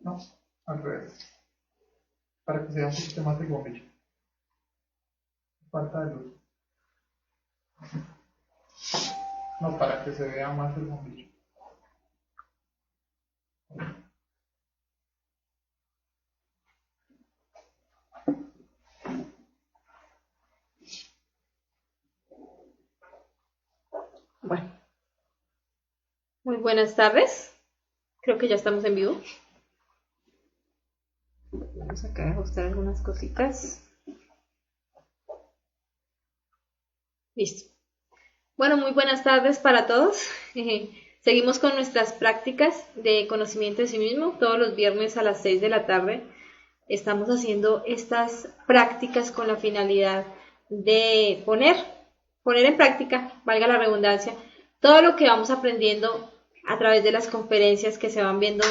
No, al revés. Para que se vea un poquito más de bombillo. Falta de luz. No, para que se vea más el bombillo. Bueno, muy buenas tardes. Creo que ya estamos en vivo. Vamos acá a ajustar algunas cositas. Listo. Bueno, muy buenas tardes para todos. Seguimos con nuestras prácticas de conocimiento de sí mismo. Todos los viernes a las 6 de la tarde estamos haciendo estas prácticas con la finalidad de poner en práctica, valga la redundancia, todo lo que vamos aprendiendo a través de las conferencias que se van viendo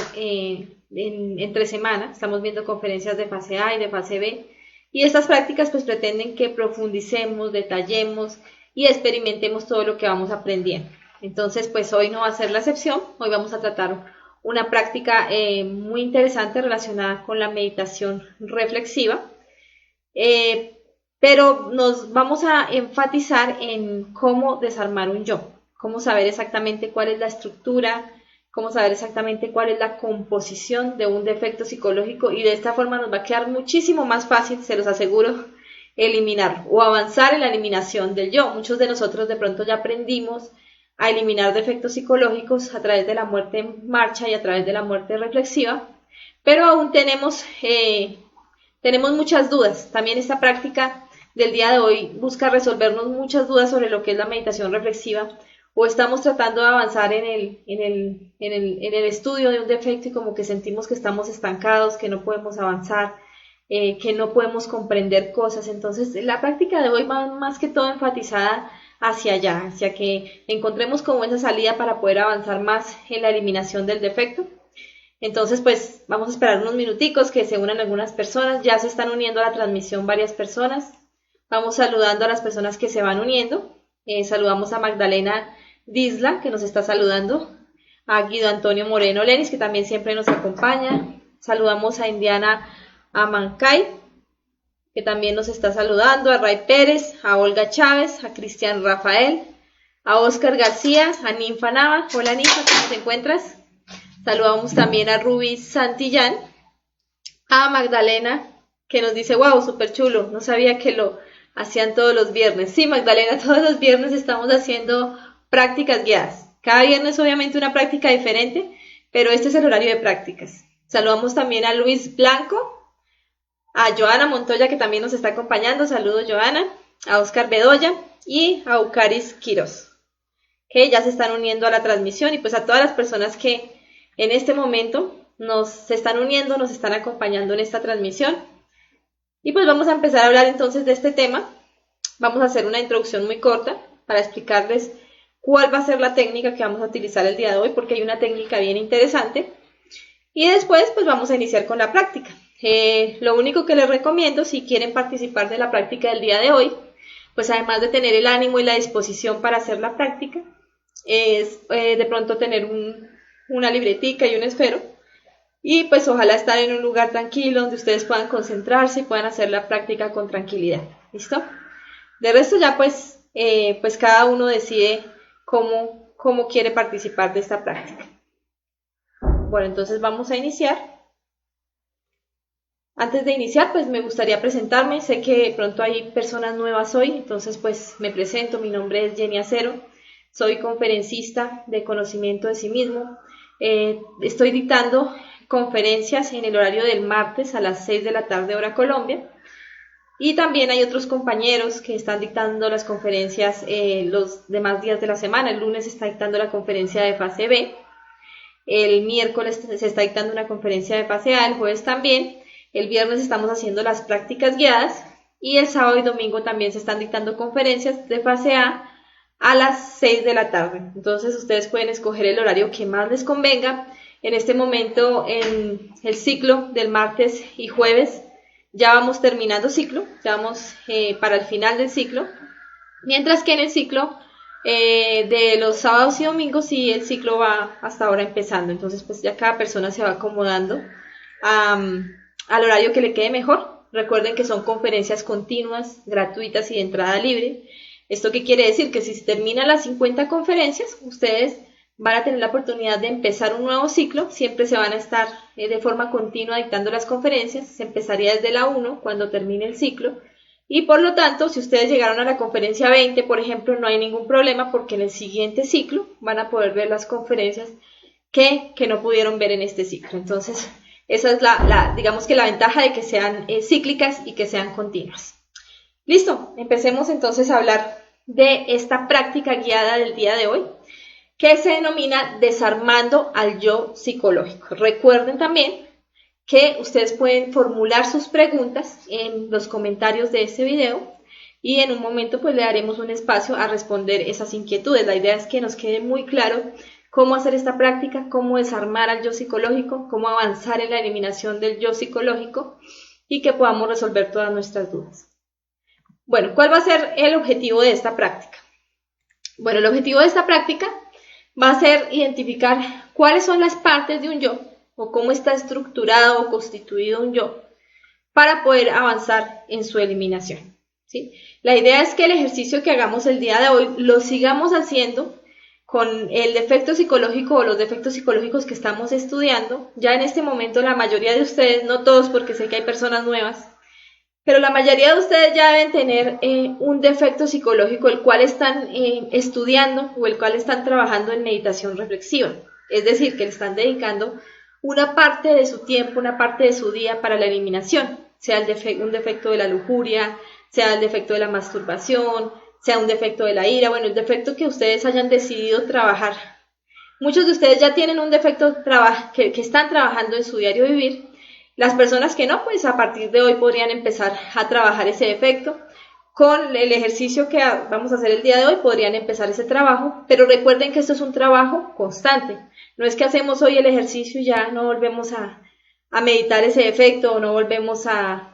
entre semana. Estamos viendo conferencias de fase A y de fase B, y estas prácticas pues pretenden que profundicemos, detallemos y experimentemos todo lo que vamos aprendiendo. Entonces pues hoy no va a ser la excepción. Hoy vamos a tratar una práctica muy interesante relacionada con la meditación reflexiva, pero nos vamos a enfatizar en cómo desarmar un yo, cómo saber exactamente cuál es la estructura, cómo saber exactamente cuál es la composición de un defecto psicológico, y de esta forma nos va a quedar muchísimo más fácil, se los aseguro, eliminarlo o avanzar en la eliminación del yo. Muchos de nosotros de pronto ya aprendimos a eliminar defectos psicológicos a través de la muerte en marcha y a través de la muerte reflexiva, pero aún tenemos muchas dudas. También esta práctica del día de hoy busca resolvernos muchas dudas sobre lo que es la meditación reflexiva, o estamos tratando de avanzar en el estudio de un defecto y como que sentimos que estamos estancados, que no podemos avanzar, que no podemos comprender cosas. Entonces la práctica de hoy va más que todo enfatizada hacia allá, hacia que encontremos como esa salida para poder avanzar más en la eliminación del defecto. Entonces, pues vamos a esperar unos minuticos que se unan algunas personas. Ya se están uniendo a la transmisión varias personas. Vamos saludando a las personas que se van uniendo. Saludamos a Magdalena Disla, que nos está saludando. A Guido Antonio Moreno Lenis, que también siempre nos acompaña. Saludamos a Indiana Amancay, que también nos está saludando. A Ray Pérez, a Olga Chávez, a Cristian Rafael, a Oscar García, a Ninfa Nava. Hola Ninfa, ¿cómo te encuentras? Saludamos también a Ruby Santillán, a Magdalena, que nos dice, wow, súper chulo, no sabía que lo hacían todos los viernes. Sí, Magdalena, todos los viernes estamos haciendo prácticas guiadas. Cada viernes obviamente una práctica diferente, pero este es el horario de prácticas. Saludamos también a Luis Blanco, a Joana Montoya, que también nos está acompañando. Saludos, Joana. A Oscar Bedoya y a Ucaris Quiroz, que ya se están uniendo a la transmisión, y pues a todas las personas que en este momento se están uniendo, nos están acompañando en esta transmisión. Y pues vamos a empezar a hablar entonces de este tema. Vamos a hacer una introducción muy corta para explicarles cuál va a ser la técnica que vamos a utilizar el día de hoy, porque hay una técnica bien interesante. Y después pues vamos a iniciar con la práctica. Lo único que les recomiendo, si quieren participar de la práctica del día de hoy, pues además de tener el ánimo y la disposición para hacer la práctica, es de pronto tener una libretica y un esfero, y pues ojalá estar en un lugar tranquilo donde ustedes puedan concentrarse y puedan hacer la práctica con tranquilidad. ¿Listo? De resto ya pues cada uno decide cómo quiere participar de esta práctica. Bueno, entonces vamos a iniciar. Antes de iniciar, pues me gustaría presentarme. Sé que de pronto hay personas nuevas hoy, entonces pues me presento. Mi nombre es Jenny Acero, soy conferencista de conocimiento de sí mismo. Estoy dictando conferencias en el horario del martes a las 6 de la tarde hora Colombia, y también hay otros compañeros que están dictando las conferencias los demás días de la semana. El lunes se está dictando la conferencia de fase B, el miércoles se está dictando una conferencia de fase A, el jueves también, el viernes estamos haciendo las prácticas guiadas, y el sábado y domingo también se están dictando conferencias de fase a las 6 de la tarde. Entonces ustedes pueden escoger el horario que más les convenga. En este momento, en el ciclo del martes y jueves, ya vamos terminando ciclo, ya vamos para el final del ciclo, mientras que en el ciclo de los sábados y domingos sí el ciclo va hasta ahora empezando. Entonces pues ya cada persona se va acomodando al horario que le quede mejor. Recuerden que son conferencias continuas, gratuitas y de entrada libre. ¿Esto qué quiere decir? Que si se terminan las 50 conferencias, ustedes van a tener la oportunidad de empezar un nuevo ciclo. Siempre se van a estar de forma continua dictando las conferencias. Se empezaría desde la 1 cuando termine el ciclo. Y por lo tanto, si ustedes llegaron a la conferencia 20, por ejemplo, no hay ningún problema porque en el siguiente ciclo van a poder ver las conferencias que no pudieron ver en este ciclo. Entonces, esa es digamos que la ventaja de que sean cíclicas y que sean continuas. Listo, empecemos entonces a hablar de esta práctica guiada del día de hoy, que se denomina desarmando al yo psicológico. Recuerden también que ustedes pueden formular sus preguntas en los comentarios de este video y en un momento pues le daremos un espacio a responder esas inquietudes. La idea es que nos quede muy claro cómo hacer esta práctica, cómo desarmar al yo psicológico, cómo avanzar en la eliminación del yo psicológico y que podamos resolver todas nuestras dudas. Bueno, ¿cuál va a ser el objetivo de esta práctica? Bueno, el objetivo de esta práctica va a ser identificar cuáles son las partes de un yo o cómo está estructurado o constituido un yo para poder avanzar en su eliminación, ¿sí? La idea es que el ejercicio que hagamos el día de hoy lo sigamos haciendo con el defecto psicológico o los defectos psicológicos que estamos estudiando. Ya en este momento la mayoría de ustedes, no todos porque sé que hay personas nuevas, pero la mayoría de ustedes ya deben tener un defecto psicológico el cual están estudiando o el cual están trabajando en meditación reflexiva. Es decir, que le están dedicando una parte de su tiempo, una parte de su día para la eliminación, sea un defecto de la lujuria, sea el defecto de la masturbación, sea un defecto de la ira, bueno, el defecto que ustedes hayan decidido trabajar. Muchos de ustedes ya tienen un defecto que están trabajando en su diario vivir. Las personas que no, pues a partir de hoy podrían empezar a trabajar ese defecto. Con el ejercicio que vamos a hacer el día de hoy podrían empezar ese trabajo, pero recuerden que esto es un trabajo constante. No es que hacemos hoy el ejercicio y ya no volvemos a meditar ese defecto o no volvemos a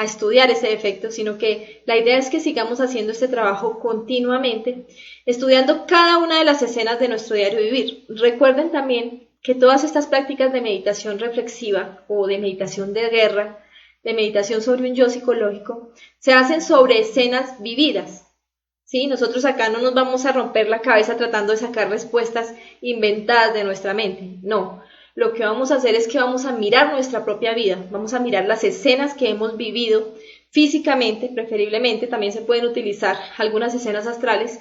estudiar ese defecto, sino que la idea es que sigamos haciendo este trabajo continuamente, estudiando cada una de las escenas de nuestro diario vivir. Recuerden también que todas estas prácticas de meditación reflexiva o de meditación de guerra, de meditación sobre un yo psicológico, se hacen sobre escenas vividas, ¿sí? Nosotros acá no nos vamos a romper la cabeza tratando de sacar respuestas inventadas de nuestra mente, no. Lo que vamos a hacer es que vamos a mirar nuestra propia vida, vamos a mirar las escenas que hemos vivido físicamente, preferiblemente, también se pueden utilizar algunas escenas astrales,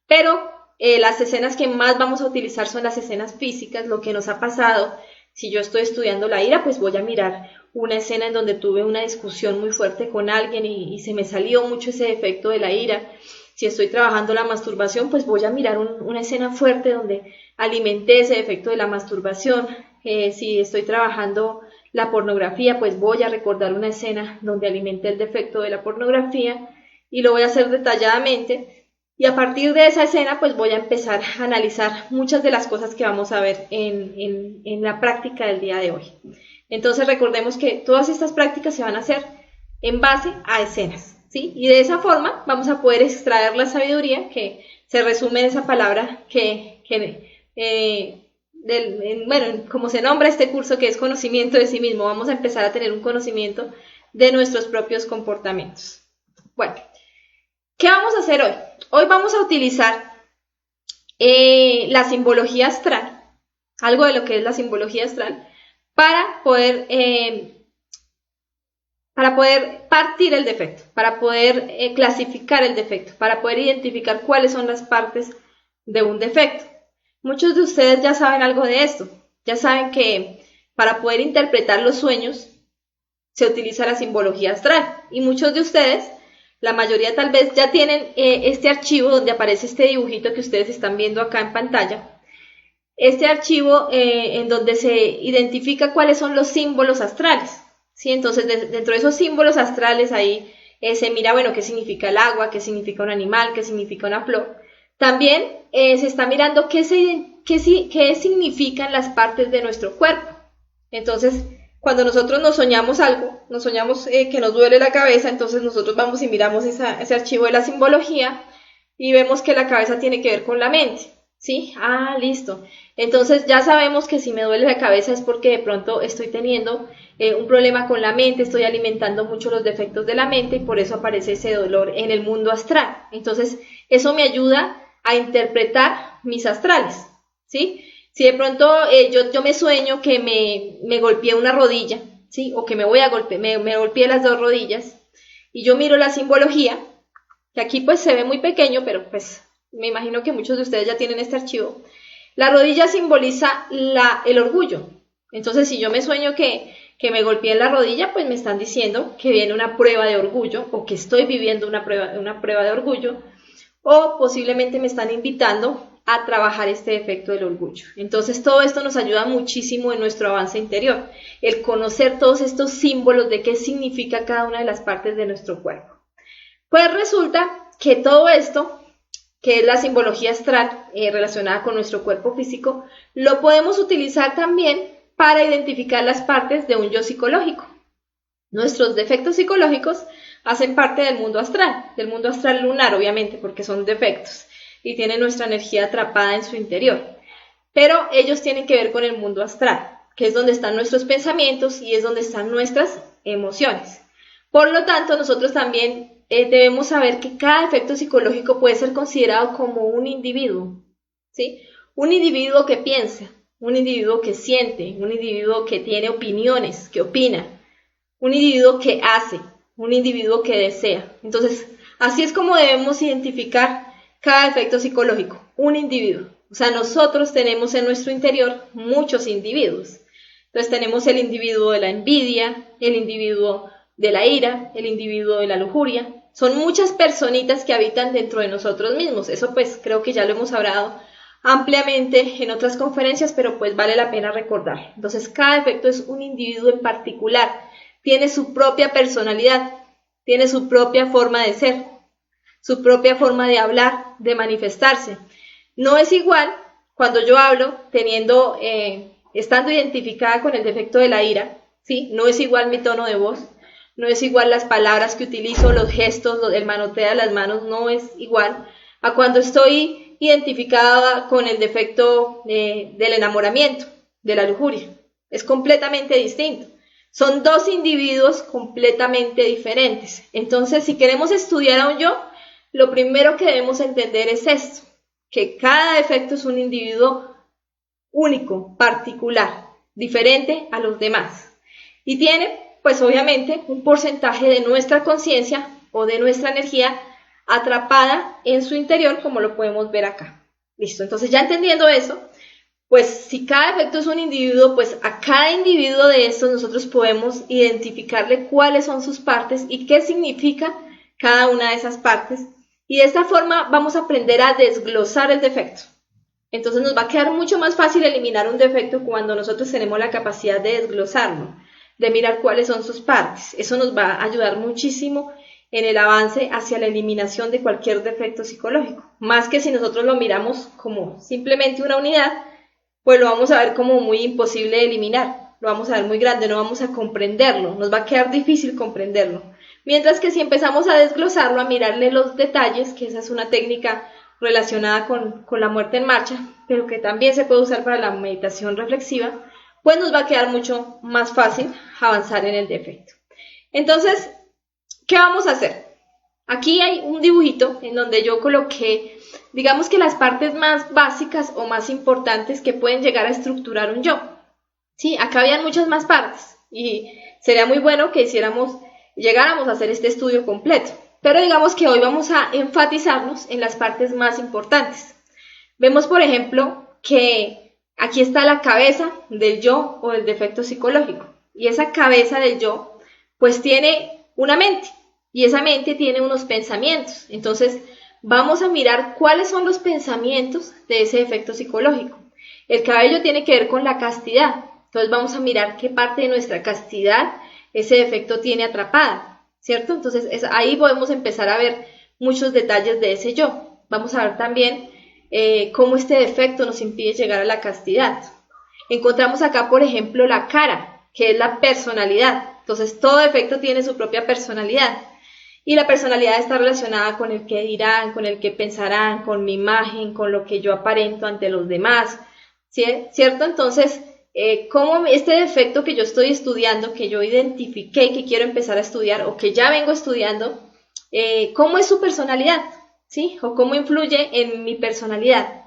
pero las escenas que más vamos a utilizar son las escenas físicas, lo que nos ha pasado. Si yo estoy estudiando la ira, pues voy a mirar una escena en donde tuve una discusión muy fuerte con alguien y se me salió mucho ese defecto de la ira. Si estoy trabajando la masturbación, pues voy a mirar una escena fuerte donde alimenté ese defecto de la masturbación. Si estoy trabajando la pornografía, pues voy a recordar una escena donde alimenté el defecto de la pornografía y lo voy a hacer detalladamente. Y a partir de esa escena, pues voy a empezar a analizar muchas de las cosas que vamos a ver en la práctica del día de hoy. Entonces recordemos que todas estas prácticas se van a hacer en base a escenas, ¿sí? Y de esa forma vamos a poder extraer la sabiduría que se resume en esa palabra bueno, como se nombra este curso, que es conocimiento de sí mismo. Vamos a empezar a tener un conocimiento de nuestros propios comportamientos. Bueno, ¿qué vamos a hacer hoy? Hoy vamos a utilizar la simbología astral, algo de lo que es la simbología astral, para poder partir el defecto, para poder clasificar el defecto, para poder identificar cuáles son las partes de un defecto. Muchos de ustedes ya saben algo de esto, ya saben que para poder interpretar los sueños se utiliza la simbología astral y muchos de ustedes, la mayoría tal vez ya tienen este archivo donde aparece este dibujito que ustedes están viendo acá en pantalla, este archivo en donde se identifica cuáles son los símbolos astrales, ¿sí? Entonces dentro de esos símbolos astrales ahí se mira, bueno, qué significa el agua, qué significa un animal, qué significa una flor. También se está mirando qué significan las partes de nuestro cuerpo. Entonces, cuando nosotros nos soñamos algo, nos soñamos que nos duele la cabeza, entonces nosotros vamos y miramos ese archivo de la simbología y vemos que la cabeza tiene que ver con la mente. ¿Sí? Ah, listo. Entonces ya sabemos que si me duele la cabeza es porque de pronto estoy teniendo un problema con la mente, estoy alimentando mucho los defectos de la mente y por eso aparece ese dolor en el mundo astral. Entonces eso me ayuda a interpretar mis astrales, ¿sí? Si de pronto yo me sueño que me golpeé una rodilla, ¿sí? O que me voy a golpear, me golpeé las dos rodillas y yo miro la simbología, que aquí pues se ve muy pequeño, pero pues me imagino que muchos de ustedes ya tienen este archivo. La rodilla simboliza el orgullo. Entonces, si yo me sueño que me golpeé en la rodilla, pues me están diciendo que viene una prueba de orgullo o que estoy viviendo una prueba de orgullo o posiblemente me están invitando a trabajar este defecto del orgullo. Entonces, todo esto nos ayuda muchísimo en nuestro avance interior, el conocer todos estos símbolos de qué significa cada una de las partes de nuestro cuerpo. Pues resulta que todo esto, que es la simbología astral relacionada con nuestro cuerpo físico, lo podemos utilizar también para identificar las partes de un yo psicológico. Nuestros defectos psicológicos hacen parte del mundo astral lunar, obviamente, porque son defectos y tienen nuestra energía atrapada en su interior. Pero ellos tienen que ver con el mundo astral, que es donde están nuestros pensamientos y es donde están nuestras emociones. Por lo tanto, nosotros también debemos saber que cada defecto psicológico puede ser considerado como un individuo, ¿sí? Un individuo que piensa, un individuo que siente, un individuo que tiene opiniones, que opina, un individuo que hace, un individuo que desea. Entonces, así es como debemos identificar cada defecto psicológico, un individuo. O sea, nosotros tenemos en nuestro interior muchos individuos. Entonces tenemos el individuo de la envidia, el individuo de la ira, el individuo de la lujuria. Son muchas personitas que habitan dentro de nosotros mismos. Eso pues creo que ya lo hemos hablado ampliamente en otras conferencias, pero pues vale la pena recordar. Entonces cada defecto es un individuo en particular, tiene su propia personalidad, tiene su propia forma de ser, su propia forma de hablar, de manifestarse. No es igual cuando yo hablo estando identificada con el defecto de la ira, ¿sí? No es igual mi tono de voz, no es igual las palabras que utilizo, los gestos, el manoteo de las manos, no es igual a cuando estoy identificada con el defecto del enamoramiento, de la lujuria. Es completamente distinto. Son dos individuos completamente diferentes. Entonces, si queremos estudiar a un yo, lo primero que debemos entender es esto, que cada defecto es un individuo único, particular, diferente a los demás. Y tiene, pues obviamente, un porcentaje de nuestra conciencia o de nuestra energía atrapada en su interior, como lo podemos ver acá. Listo, entonces ya entendiendo eso, pues si cada defecto es un individuo, pues a cada individuo de estos nosotros podemos identificarle cuáles son sus partes y qué significa cada una de esas partes. Y de esta forma vamos a aprender a desglosar el defecto. Entonces nos va a quedar mucho más fácil eliminar un defecto cuando nosotros tenemos la capacidad de desglosarlo, de mirar cuáles son sus partes. Eso nos va a ayudar muchísimo en el avance hacia la eliminación de cualquier defecto psicológico. Más que si nosotros lo miramos como simplemente una unidad, pues lo vamos a ver como muy imposible de eliminar. Lo vamos a ver muy grande, no vamos a comprenderlo, nos va a quedar difícil comprenderlo. Mientras que si empezamos a desglosarlo, a mirarle los detalles, que esa es una técnica relacionada con la muerte en marcha, pero que también se puede usar para la meditación reflexiva, pues nos va a quedar mucho más fácil avanzar en el defecto. Entonces, ¿qué vamos a hacer? Aquí hay un dibujito en donde yo coloqué, digamos que las partes más básicas o más importantes que pueden llegar a estructurar un yo. Sí, acá habían muchas más partes y sería muy bueno que llegáramos a hacer este estudio completo. Pero digamos que hoy vamos a enfatizarnos en las partes más importantes. Vemos, por ejemplo, que aquí está la cabeza del yo o del defecto psicológico. Y esa cabeza del yo, pues tiene una mente. Y esa mente tiene unos pensamientos. Entonces, vamos a mirar cuáles son los pensamientos de ese defecto psicológico. El cabello tiene que ver con la castidad. Entonces, vamos a mirar qué parte de nuestra castidad ese defecto tiene atrapada. ¿Cierto? Entonces ahí podemos empezar a ver muchos detalles de ese yo. Vamos a ver también cómo este defecto nos impide llegar a la castidad. Encontramos acá, por ejemplo, la cara, que es la personalidad. Entonces todo defecto tiene su propia personalidad. Y la personalidad está relacionada con el que dirán, con el que pensarán, con mi imagen, con lo que yo aparento ante los demás, ¿cierto? Entonces, cómo este defecto que yo estoy estudiando, que yo identifiqué y que quiero empezar a estudiar o que ya vengo estudiando, cómo es su personalidad, ¿sí? O cómo influye en mi personalidad.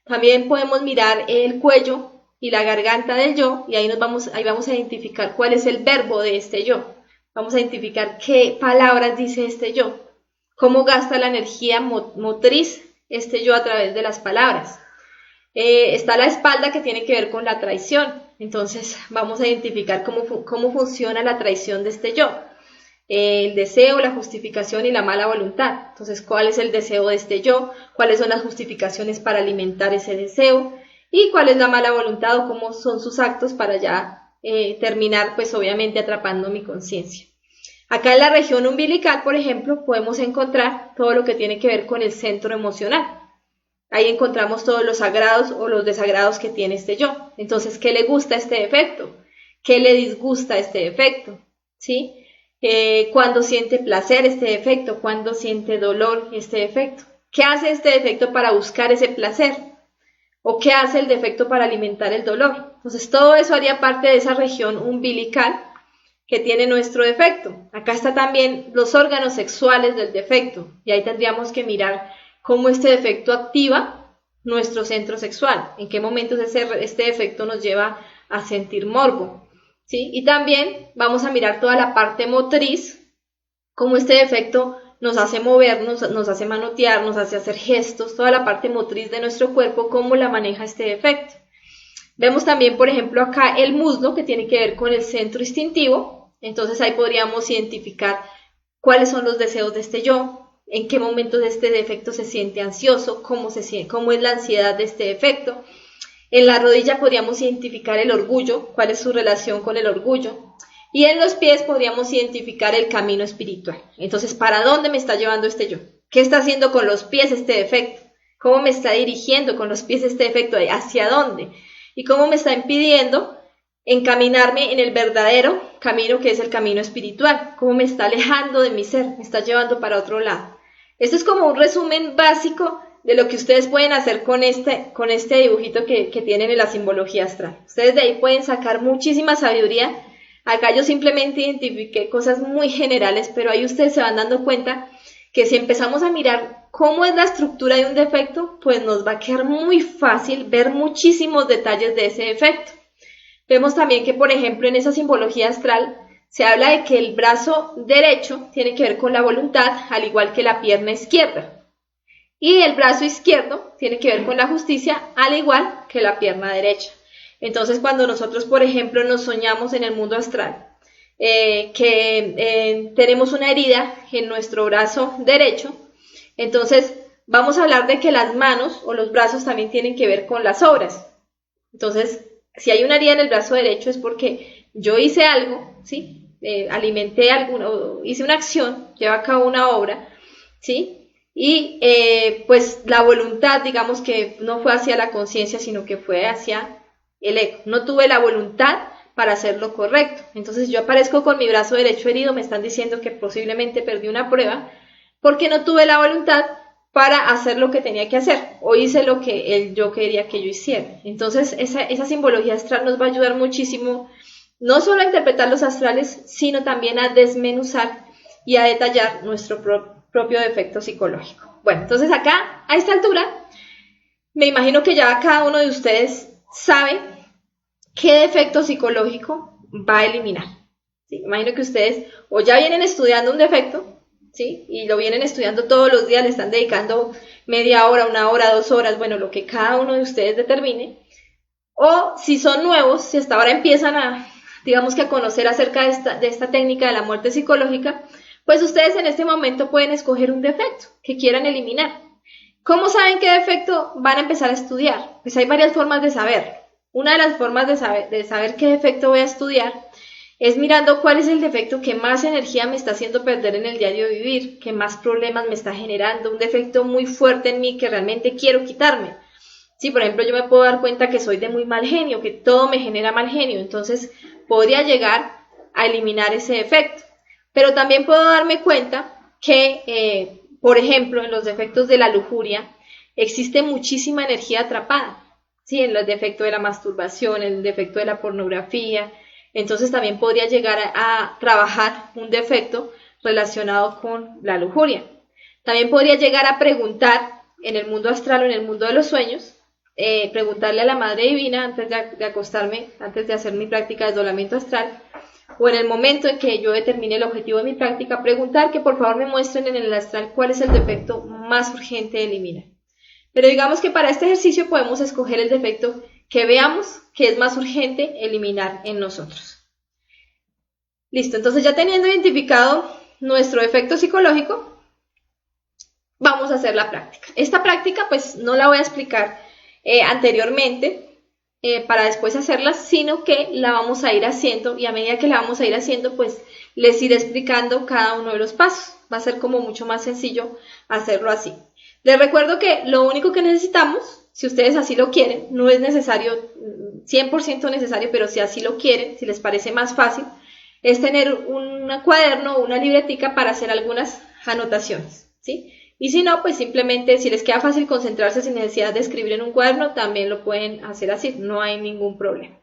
También podemos mirar el cuello y la garganta del yo y ahí vamos a identificar cuál es el verbo de este yo. Vamos a identificar qué palabras dice este yo, cómo gasta la energía motriz este yo a través de las palabras. Está la espalda que tiene que ver con la traición, entonces vamos a identificar cómo funciona la traición de este yo. El deseo, la justificación y la mala voluntad. Entonces, ¿cuál es el deseo de este yo? ¿Cuáles son las justificaciones para alimentar ese deseo? ¿Y cuál es la mala voluntad o cómo son sus actos para ya terminar, pues obviamente atrapando mi conciencia? Acá en la región umbilical, por ejemplo, podemos encontrar todo lo que tiene que ver con el centro emocional. Ahí encontramos todos los sagrados o los desagrados que tiene este yo. Entonces, ¿qué le gusta a este defecto? ¿Qué le disgusta a este defecto? ¿Sí? Cuando siente placer este defecto, cuando siente dolor este defecto. ¿Qué hace este defecto para buscar ese placer? ¿O qué hace el defecto para alimentar el dolor? Entonces todo eso haría parte de esa región umbilical que tiene nuestro defecto. Acá está también los órganos sexuales del defecto y ahí tendríamos que mirar cómo este defecto activa nuestro centro sexual, en qué momentos este defecto nos lleva a sentir morbo. ¿Sí? Y también vamos a mirar toda la parte motriz, cómo este defecto nos hace movernos, nos hace manotear, nos hace hacer gestos, toda la parte motriz de nuestro cuerpo, cómo la maneja este defecto. Vemos también, por ejemplo, acá el muslo, que tiene que ver con el centro instintivo, entonces ahí podríamos identificar cuáles son los deseos de este yo, en qué momentos este defecto se siente ansioso, cómo es la ansiedad de este defecto. En la rodilla podríamos identificar el orgullo, cuál es su relación con el orgullo. Y en los pies podríamos identificar el camino espiritual. Entonces, ¿para dónde me está llevando este yo? ¿Qué está haciendo con los pies este defecto? ¿Cómo me está dirigiendo con los pies este defecto? ¿Hacia dónde? ¿Y cómo me está impidiendo encaminarme en el verdadero camino que es el camino espiritual? ¿Cómo me está alejando de mi ser? Me está llevando para otro lado. Esto es como un resumen básico de lo que ustedes pueden hacer con este dibujito que tienen en la simbología astral. Ustedes de ahí pueden sacar muchísima sabiduría. Acá yo simplemente identifiqué cosas muy generales, pero ahí ustedes se van dando cuenta que si empezamos a mirar cómo es la estructura de un defecto, pues nos va a quedar muy fácil ver muchísimos detalles de ese defecto. Vemos también que, por ejemplo, en esa simbología astral se habla de que el brazo derecho tiene que ver con la voluntad, al igual que la pierna izquierda. Y el brazo izquierdo tiene que ver con la justicia, al igual que la pierna derecha. Entonces, cuando nosotros, por ejemplo, nos soñamos en el mundo astral, tenemos una herida en nuestro brazo derecho, entonces vamos a hablar de que las manos o los brazos también tienen que ver con las obras. Entonces, si hay una herida en el brazo derecho es porque yo hice algo, ¿sí? Alimenté alguno, hice una acción, llevé a cabo una obra, ¿sí? Y pues la voluntad, digamos que no fue hacia la conciencia, sino que fue hacia el ego. No tuve la voluntad para hacer lo correcto. Entonces yo aparezco con mi brazo derecho herido, me están diciendo que posiblemente perdí una prueba, porque no tuve la voluntad para hacer lo que tenía que hacer, o hice lo que yo quería que yo hiciera. Entonces esa simbología astral nos va a ayudar muchísimo, no solo a interpretar los astrales, sino también a desmenuzar y a detallar nuestro propio defecto psicológico. Bueno, entonces acá, a esta altura, me imagino que ya cada uno de ustedes sabe qué defecto psicológico va a eliminar. ¿Sí? Me imagino que ustedes o ya vienen estudiando un defecto, ¿sí? Y lo vienen estudiando todos los días, le están dedicando media hora, 1 hora, 2 horas, bueno, lo que cada uno de ustedes determine. O si son nuevos, si hasta ahora empiezan a, digamos que a conocer acerca de esta técnica de la muerte psicológica, pues ustedes en este momento pueden escoger un defecto que quieran eliminar. ¿Cómo saben qué defecto van a empezar a estudiar? Pues hay varias formas de saber. Una de las formas de saber qué defecto voy a estudiar es mirando cuál es el defecto que más energía me está haciendo perder en el diario vivir, que más problemas me está generando, un defecto muy fuerte en mí que realmente quiero quitarme. Sí, por ejemplo, yo me puedo dar cuenta que soy de muy mal genio, que todo me genera mal genio, entonces podría llegar a eliminar ese defecto. Pero también puedo darme cuenta que, por ejemplo, en los defectos de la lujuria existe muchísima energía atrapada, ¿sí? En el defecto de la masturbación, en el defecto de la pornografía. Entonces también podría llegar a trabajar un defecto relacionado con la lujuria. También podría llegar a preguntar en el mundo astral o en el mundo de los sueños, preguntarle a la Madre Divina antes de acostarme, antes de hacer mi práctica de desdoblamiento astral, o en el momento en que yo determine el objetivo de mi práctica, preguntar que por favor me muestren en el astral cuál es el defecto más urgente de eliminar. Pero digamos que para este ejercicio podemos escoger el defecto que veamos que es más urgente eliminar en nosotros. Listo, entonces ya teniendo identificado nuestro defecto psicológico, vamos a hacer la práctica. Esta práctica pues no la voy a explicar anteriormente para después hacerla, sino que la vamos a ir haciendo y a medida que la vamos a ir haciendo pues les iré explicando cada uno de los pasos. Va a ser como mucho más sencillo hacerlo así. Les recuerdo que lo único que necesitamos, si ustedes así lo quieren, no es necesario, 100% necesario, pero si así lo quieren, si les parece más fácil, es tener un cuaderno o una libretica para hacer algunas anotaciones, ¿sí? Y si no, pues simplemente si les queda fácil concentrarse sin necesidad de escribir en un cuaderno, también lo pueden hacer así, no hay ningún problema.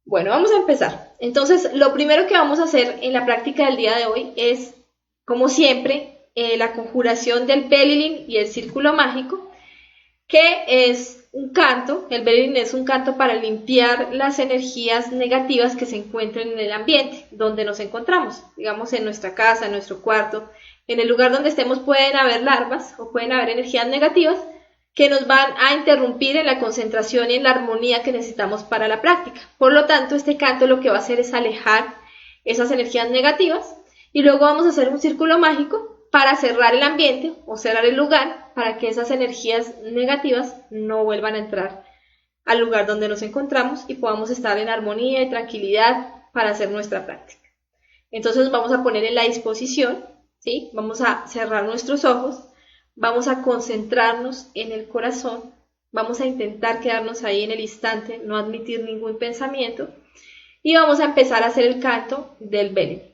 Bueno, vamos a empezar. Entonces, lo primero que vamos a hacer en la práctica del día de hoy es, como siempre, la conjuración del Belilín y el círculo mágico, que es un canto. El Belilín es un canto para limpiar las energías negativas que se encuentran en el ambiente donde nos encontramos, digamos en nuestra casa, en nuestro cuarto, en el lugar donde estemos pueden haber larvas o pueden haber energías negativas que nos van a interrumpir en la concentración y en la armonía que necesitamos para la práctica. Por lo tanto, este canto lo que va a hacer es alejar esas energías negativas y luego vamos a hacer un círculo mágico para cerrar el ambiente o cerrar el lugar para que esas energías negativas no vuelvan a entrar al lugar donde nos encontramos y podamos estar en armonía y tranquilidad para hacer nuestra práctica. Entonces vamos a poner en la disposición, ¿sí? Vamos a cerrar nuestros ojos, vamos a concentrarnos en el corazón, vamos a intentar quedarnos ahí en el instante, no admitir ningún pensamiento y vamos a empezar a hacer el canto del Belilín.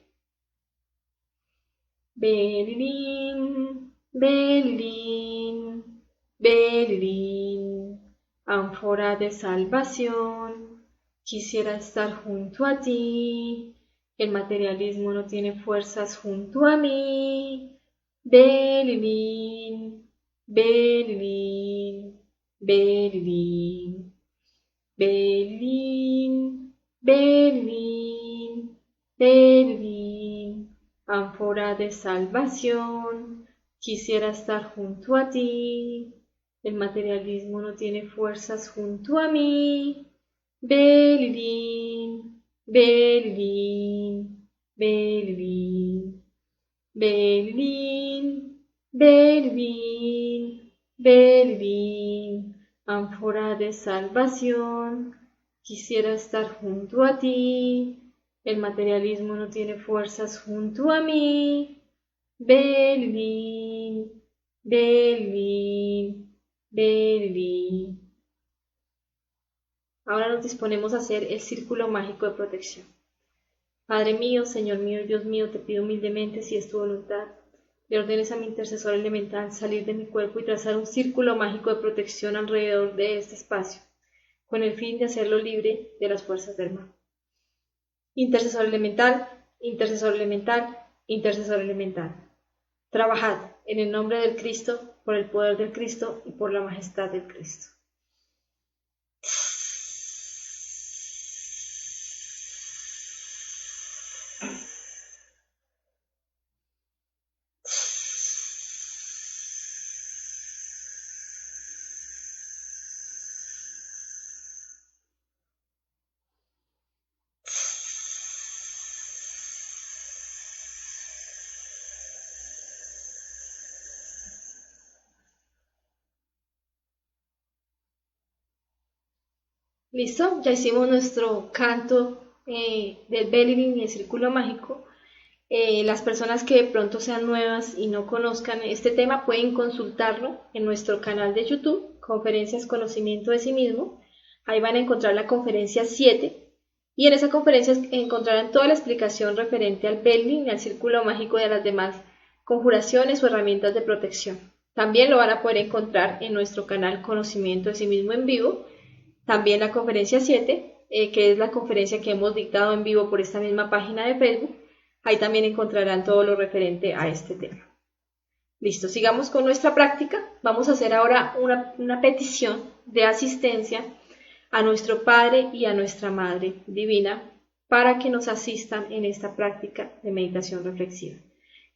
Belilín, Belilín, Belilín, ánfora de salvación, quisiera estar junto a ti, el materialismo no tiene fuerzas junto a mí. Belilín, Belilín, Belilín, Belilín, Belilín, Belilín, ánfora de salvación, quisiera estar junto a ti, el materialismo no tiene fuerzas junto a mí. Belilín, Belilín, Belilín, Belilín, Belilín, Belilín, ánfora de salvación, quisiera estar junto a ti, el materialismo no tiene fuerzas junto a mí. Belilín, Belilín, Belilín. Ahora nos disponemos a hacer el círculo mágico de protección. Padre mío, Señor mío y Dios mío, te pido humildemente, si es tu voluntad, le ordenes a mi intercesor elemental salir de mi cuerpo y trazar un círculo mágico de protección alrededor de este espacio, con el fin de hacerlo libre de las fuerzas del mal. Intercesor elemental, intercesor elemental, intercesor elemental. Trabajad en el nombre del Cristo, por el poder del Cristo y por la majestad del Cristo. ¿Listo? Ya hicimos nuestro canto del Belilín y el círculo mágico. Las personas que de pronto sean nuevas y no conozcan este tema pueden consultarlo en nuestro canal de YouTube, Conferencias Conocimiento de sí mismo. Ahí van a encontrar la conferencia 7 y en esa conferencia encontrarán toda la explicación referente al Belilín y al círculo mágico y a las demás conjuraciones o herramientas de protección. También lo van a poder encontrar en nuestro canal Conocimiento de sí mismo en vivo. También la conferencia 7, que es la conferencia que hemos dictado en vivo por esta misma página de Facebook. Ahí también encontrarán todo lo referente a este tema. Listo, sigamos con nuestra práctica. Vamos a hacer ahora una petición de asistencia a nuestro Padre y a nuestra Madre Divina para que nos asistan en esta práctica de meditación reflexiva,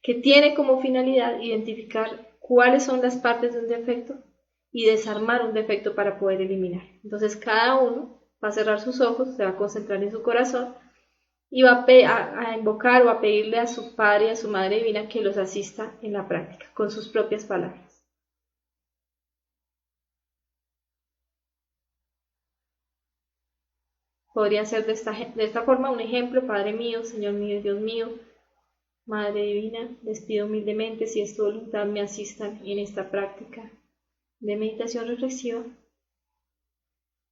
que tiene como finalidad identificar cuáles son las partes de un defecto y desarmar un defecto para poder eliminar. Entonces cada uno va a cerrar sus ojos, se va a concentrar en su corazón y va a invocar o a pedirle a su Padre y a su Madre Divina que los asista en la práctica con sus propias palabras. Podría ser de esta forma un ejemplo: Padre mío, Señor mío, Dios mío, Madre Divina, les pido humildemente, si es tu voluntad, me asistan en esta práctica de meditación reflexiva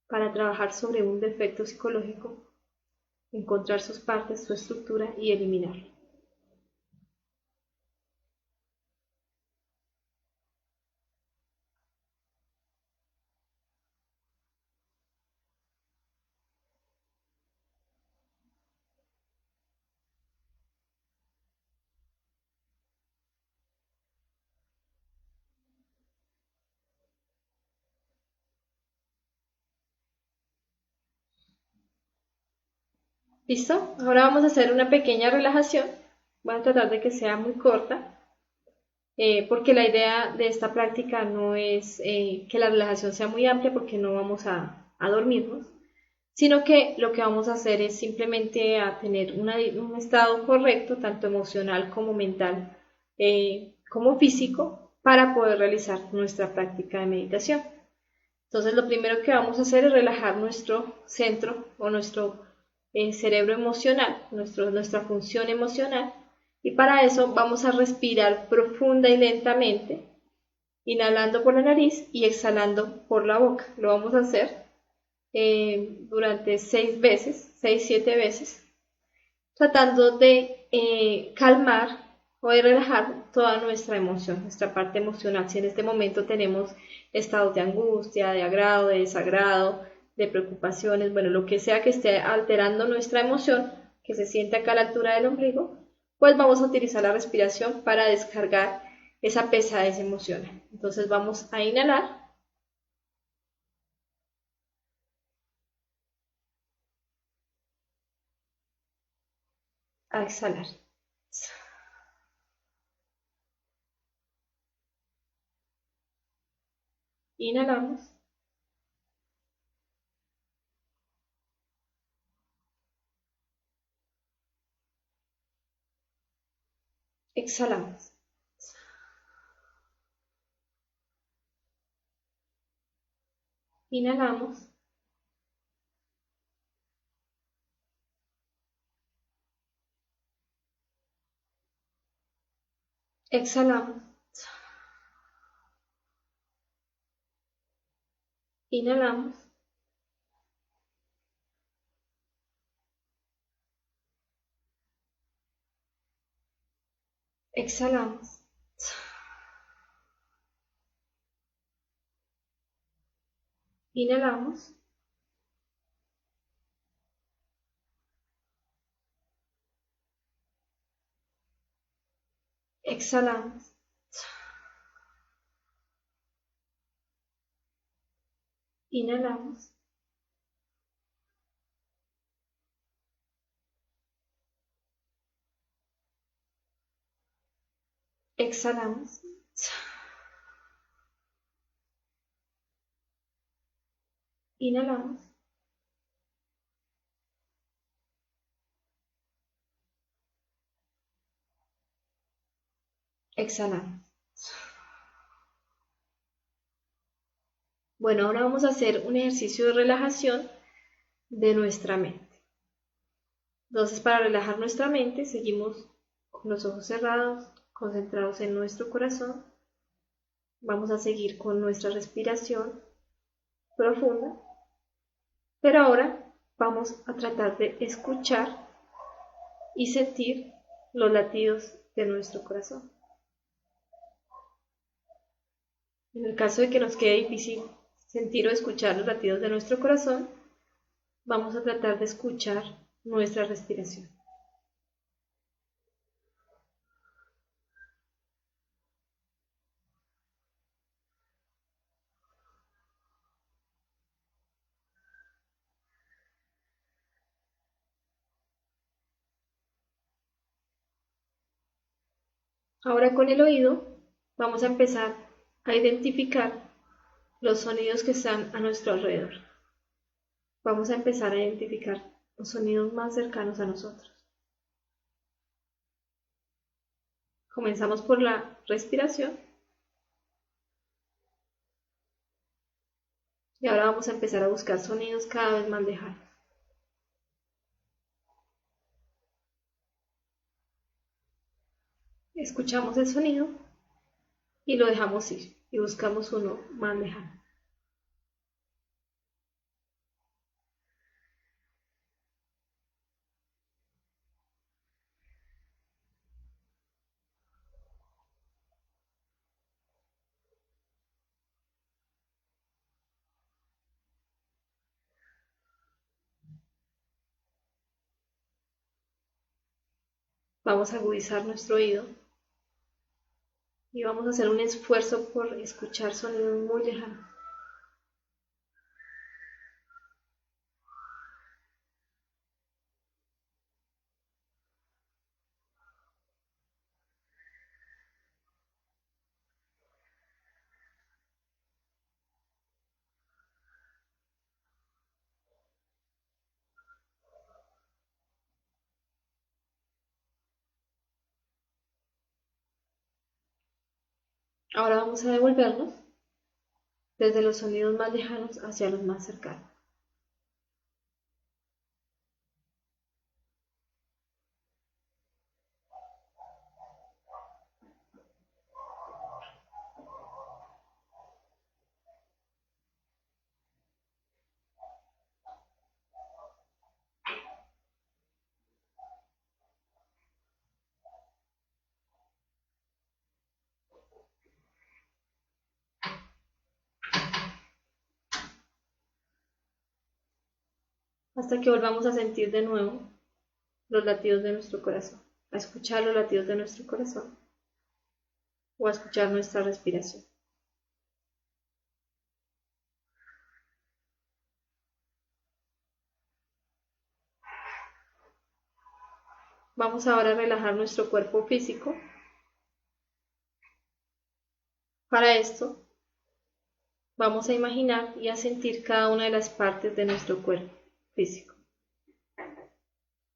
para trabajar sobre un defecto psicológico, encontrar sus partes, su estructura y eliminarlo. ¿Listo? Ahora vamos a hacer una pequeña relajación. Voy a tratar de que sea muy corta, porque la idea de esta práctica no es que la relajación sea muy amplia, porque no vamos a dormirnos, sino que lo que vamos a hacer es simplemente a tener un estado correcto, tanto emocional como mental, como físico, para poder realizar nuestra práctica de meditación. Entonces, lo primero que vamos a hacer es relajar nuestro centro o nuestro cerebro emocional, nuestra función emocional, y para eso vamos a respirar profunda y lentamente, inhalando por la nariz y exhalando por la boca. Lo vamos a hacer durante 6 veces, 6-7 veces, tratando de calmar o de relajar toda nuestra emoción, nuestra parte emocional. Si en este momento tenemos estados de angustia, de agrado, de desagrado, de preocupaciones, bueno, lo que sea que esté alterando nuestra emoción, que se siente acá a la altura del ombligo, pues vamos a utilizar la respiración para descargar esa pesadez emocional. Entonces vamos a inhalar, a exhalar. Inhalamos, exhalamos. Inhalamos, exhalamos, inhalamos, exhalamos, inhalamos, exhalamos, inhalamos, exhalamos, inhalamos, exhalamos. Bueno, ahora vamos a hacer un ejercicio de relajación de nuestra mente. Entonces, para relajar nuestra mente, seguimos con los ojos cerrados, concentrados en nuestro corazón. Vamos a seguir con nuestra respiración profunda, pero ahora vamos a tratar de escuchar y sentir los latidos de nuestro corazón. En el caso de que nos quede difícil sentir o escuchar los latidos de nuestro corazón, vamos a tratar de escuchar nuestra respiración. Ahora con el oído vamos a empezar a identificar los sonidos que están a nuestro alrededor. Vamos a empezar a identificar los sonidos más cercanos a nosotros. Comenzamos por la respiración y ahora vamos a empezar a buscar sonidos cada vez más lejanos. Escuchamos el sonido y lo dejamos ir y buscamos uno más lejano. Vamos a agudizar nuestro oído y vamos a hacer un esfuerzo por escuchar sonidos muy lejanos. Ahora vamos a devolvernos desde los sonidos más lejanos hacia los más cercanos. Hasta que volvamos a sentir de nuevo los latidos de nuestro corazón, a escuchar los latidos de nuestro corazón o a escuchar nuestra respiración. Vamos ahora a relajar nuestro cuerpo físico. Para esto, vamos a imaginar y a sentir cada una de las partes de nuestro cuerpo físico.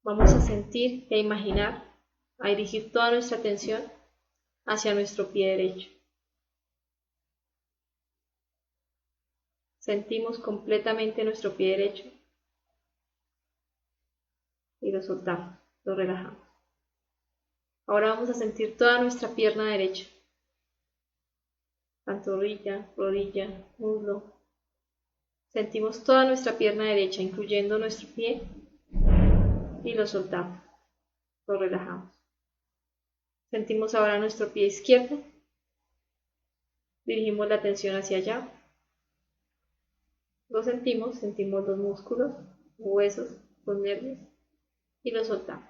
Vamos a sentir e imaginar, a dirigir toda nuestra atención hacia nuestro pie derecho. Sentimos completamente nuestro pie derecho y lo soltamos, lo relajamos. Ahora vamos a sentir toda nuestra pierna derecha, pantorrilla, rodilla, muslo. Sentimos toda nuestra pierna derecha, incluyendo nuestro pie, y lo soltamos, lo relajamos. Sentimos ahora nuestro pie izquierdo, dirigimos la atención hacia allá, lo sentimos los músculos, huesos, los nervios, y lo soltamos,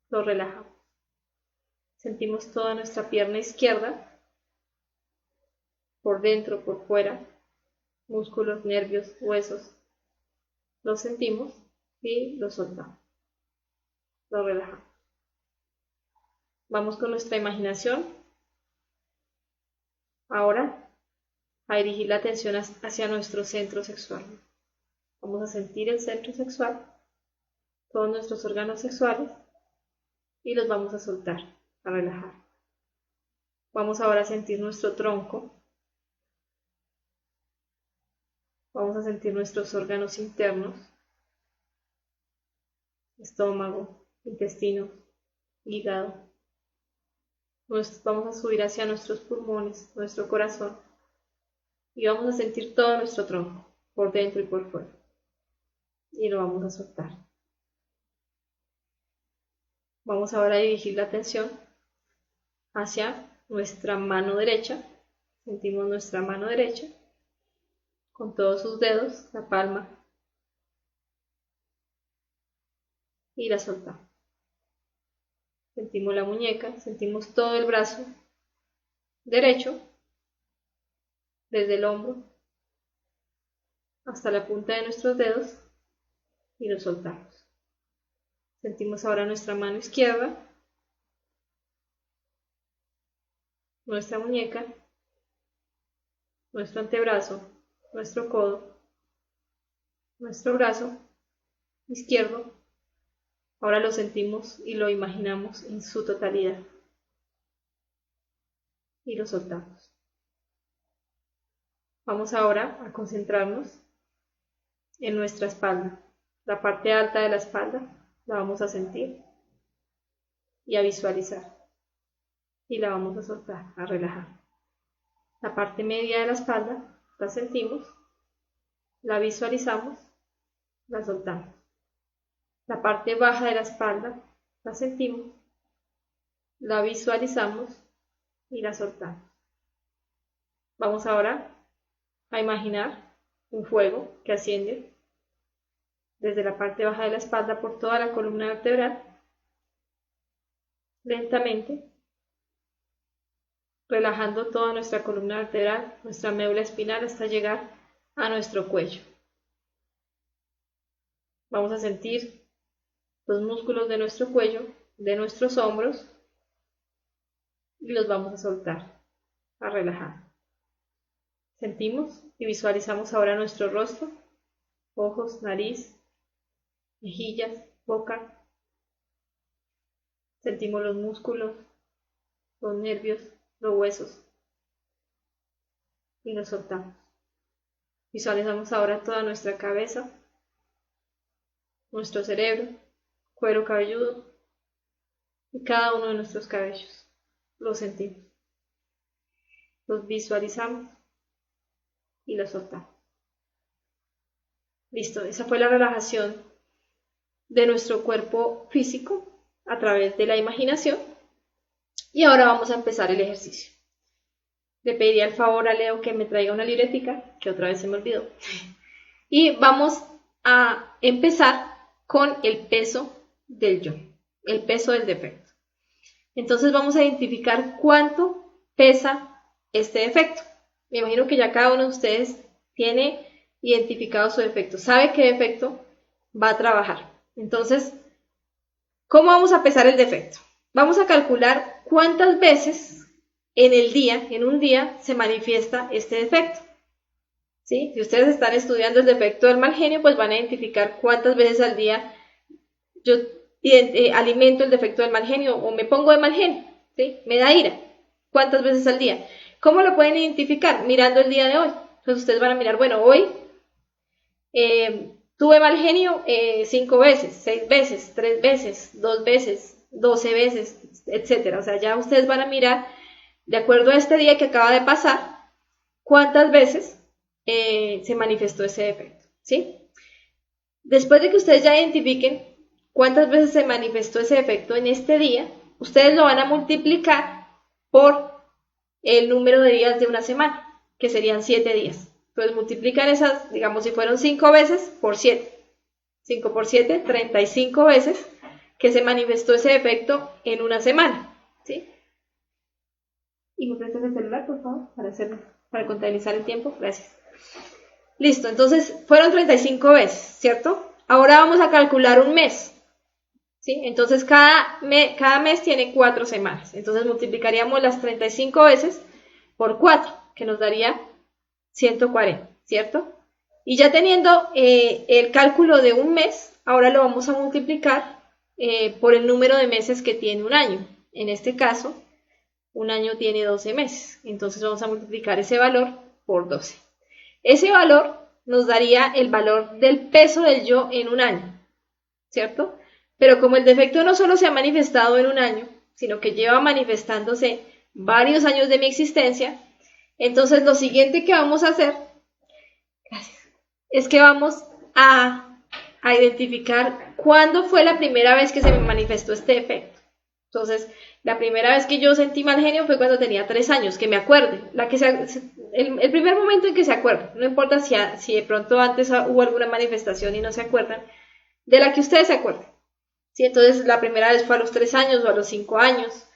lo relajamos. Sentimos toda nuestra pierna izquierda, por dentro, por fuera, músculos, nervios, huesos, lo sentimos y lo soltamos, lo relajamos. Vamos con nuestra imaginación ahora a dirigir la atención hacia nuestro centro sexual. Vamos a sentir el centro sexual, todos nuestros órganos sexuales, y los vamos a soltar, a relajar. Vamos ahora a sentir nuestro tronco. Vamos a sentir nuestros órganos internos, estómago, intestino, hígado. Vamos a subir hacia nuestros pulmones, nuestro corazón, y vamos a sentir todo nuestro tronco, por dentro y por fuera. Y lo vamos a soltar. Vamos ahora a dirigir la atención hacia nuestra mano derecha, Sentimos nuestra mano derecha con todos sus dedos, la palma, y la soltamos. Sentimos la muñeca, sentimos todo el brazo derecho, desde el hombro hasta la punta de nuestros dedos, y lo soltamos. Sentimos ahora nuestra mano izquierda, nuestra muñeca, nuestro antebrazo, nuestro codo, nuestro brazo izquierdo. Ahora lo sentimos y lo imaginamos en su totalidad. Y lo soltamos. Vamos ahora a concentrarnos en nuestra espalda. La parte alta de la espalda la vamos a sentir y a visualizar. Y la vamos a soltar, a relajar. La parte media de la espalda la sentimos, la visualizamos, la soltamos. La parte baja de la espalda la sentimos, la visualizamos y la soltamos. Vamos ahora a imaginar un fuego que asciende desde la parte baja de la espalda por toda la columna vertebral, lentamente, relajando toda nuestra columna vertebral, nuestra médula espinal, hasta llegar a nuestro cuello. Vamos a sentir los músculos de nuestro cuello, de nuestros hombros, y los vamos a soltar, a relajar. Sentimos y visualizamos ahora nuestro rostro, ojos, nariz, mejillas, boca. Sentimos los músculos, los nervios, los huesos, y los soltamos. Visualizamos ahora toda nuestra cabeza, nuestro cerebro, cuero cabelludo y cada uno de nuestros cabellos. Los sentimos, los visualizamos y los soltamos. Listo, esa fue la relajación de nuestro cuerpo físico a través de la imaginación. Y ahora vamos a empezar el ejercicio. Le pediría el favor a Leo que me traiga una libretica, que otra vez se me olvidó. Y vamos a empezar con el peso del yo, el peso del defecto. Entonces vamos a identificar cuánto pesa este defecto. Me imagino que ya cada uno de ustedes tiene identificado su defecto, sabe qué defecto va a trabajar. Entonces, ¿cómo vamos a pesar el defecto? Vamos a calcular cuántas veces en el día, en un día, se manifiesta este defecto. ¿Sí? Si ustedes están estudiando el defecto del mal genio, pues van a identificar cuántas veces al día yo alimento el defecto del mal genio o me pongo de mal genio, ¿sí? Me da ira. ¿Cuántas veces al día? ¿Cómo lo pueden identificar? Mirando el día de hoy. Entonces ustedes van a mirar, bueno, hoy tuve mal genio 5 veces, 6 veces, 3 veces, 2 veces, 12 veces, etcétera. O sea, ya ustedes van a mirar, de acuerdo a este día que acaba de pasar, cuántas veces se manifestó ese defecto, ¿sí? Después de que ustedes ya identifiquen cuántas veces se manifestó ese defecto en este día, ustedes lo van a multiplicar por el número de días de una semana, que serían 7 días. Entonces multiplican esas, digamos, si fueron 5 veces, por 7. 5 por 7, 35 veces que se manifestó ese defecto en una semana, ¿sí? Y me prestas el celular, por favor, para contabilizar el tiempo. Gracias. Listo, entonces fueron 35 veces, ¿cierto? Ahora vamos a calcular un mes, ¿sí? Entonces cada mes tiene 4 semanas. Entonces multiplicaríamos las 35 veces por 4, que nos daría 140, ¿cierto? Y ya teniendo el cálculo de un mes, ahora lo vamos a multiplicar por el número de meses que tiene un año. En este caso, un año tiene 12 meses. Entonces vamos a multiplicar ese valor por 12. Ese valor nos daría el valor del peso del yo en un año, ¿cierto? Pero como el defecto no solo se ha manifestado en un año, sino que lleva manifestándose varios años de mi existencia, entonces lo siguiente que vamos a hacer es que vamos a identificar cuándo fue la primera vez que se me manifestó este defecto. Entonces, la primera vez que yo sentí mal genio fue cuando tenía 3 años, que me acuerde, el primer momento en que se acuerden, no importa si de pronto antes hubo alguna manifestación y no se acuerdan, de la que ustedes se acuerden. ¿Sí? Entonces, la primera vez fue a los 3 años o a los 5 años,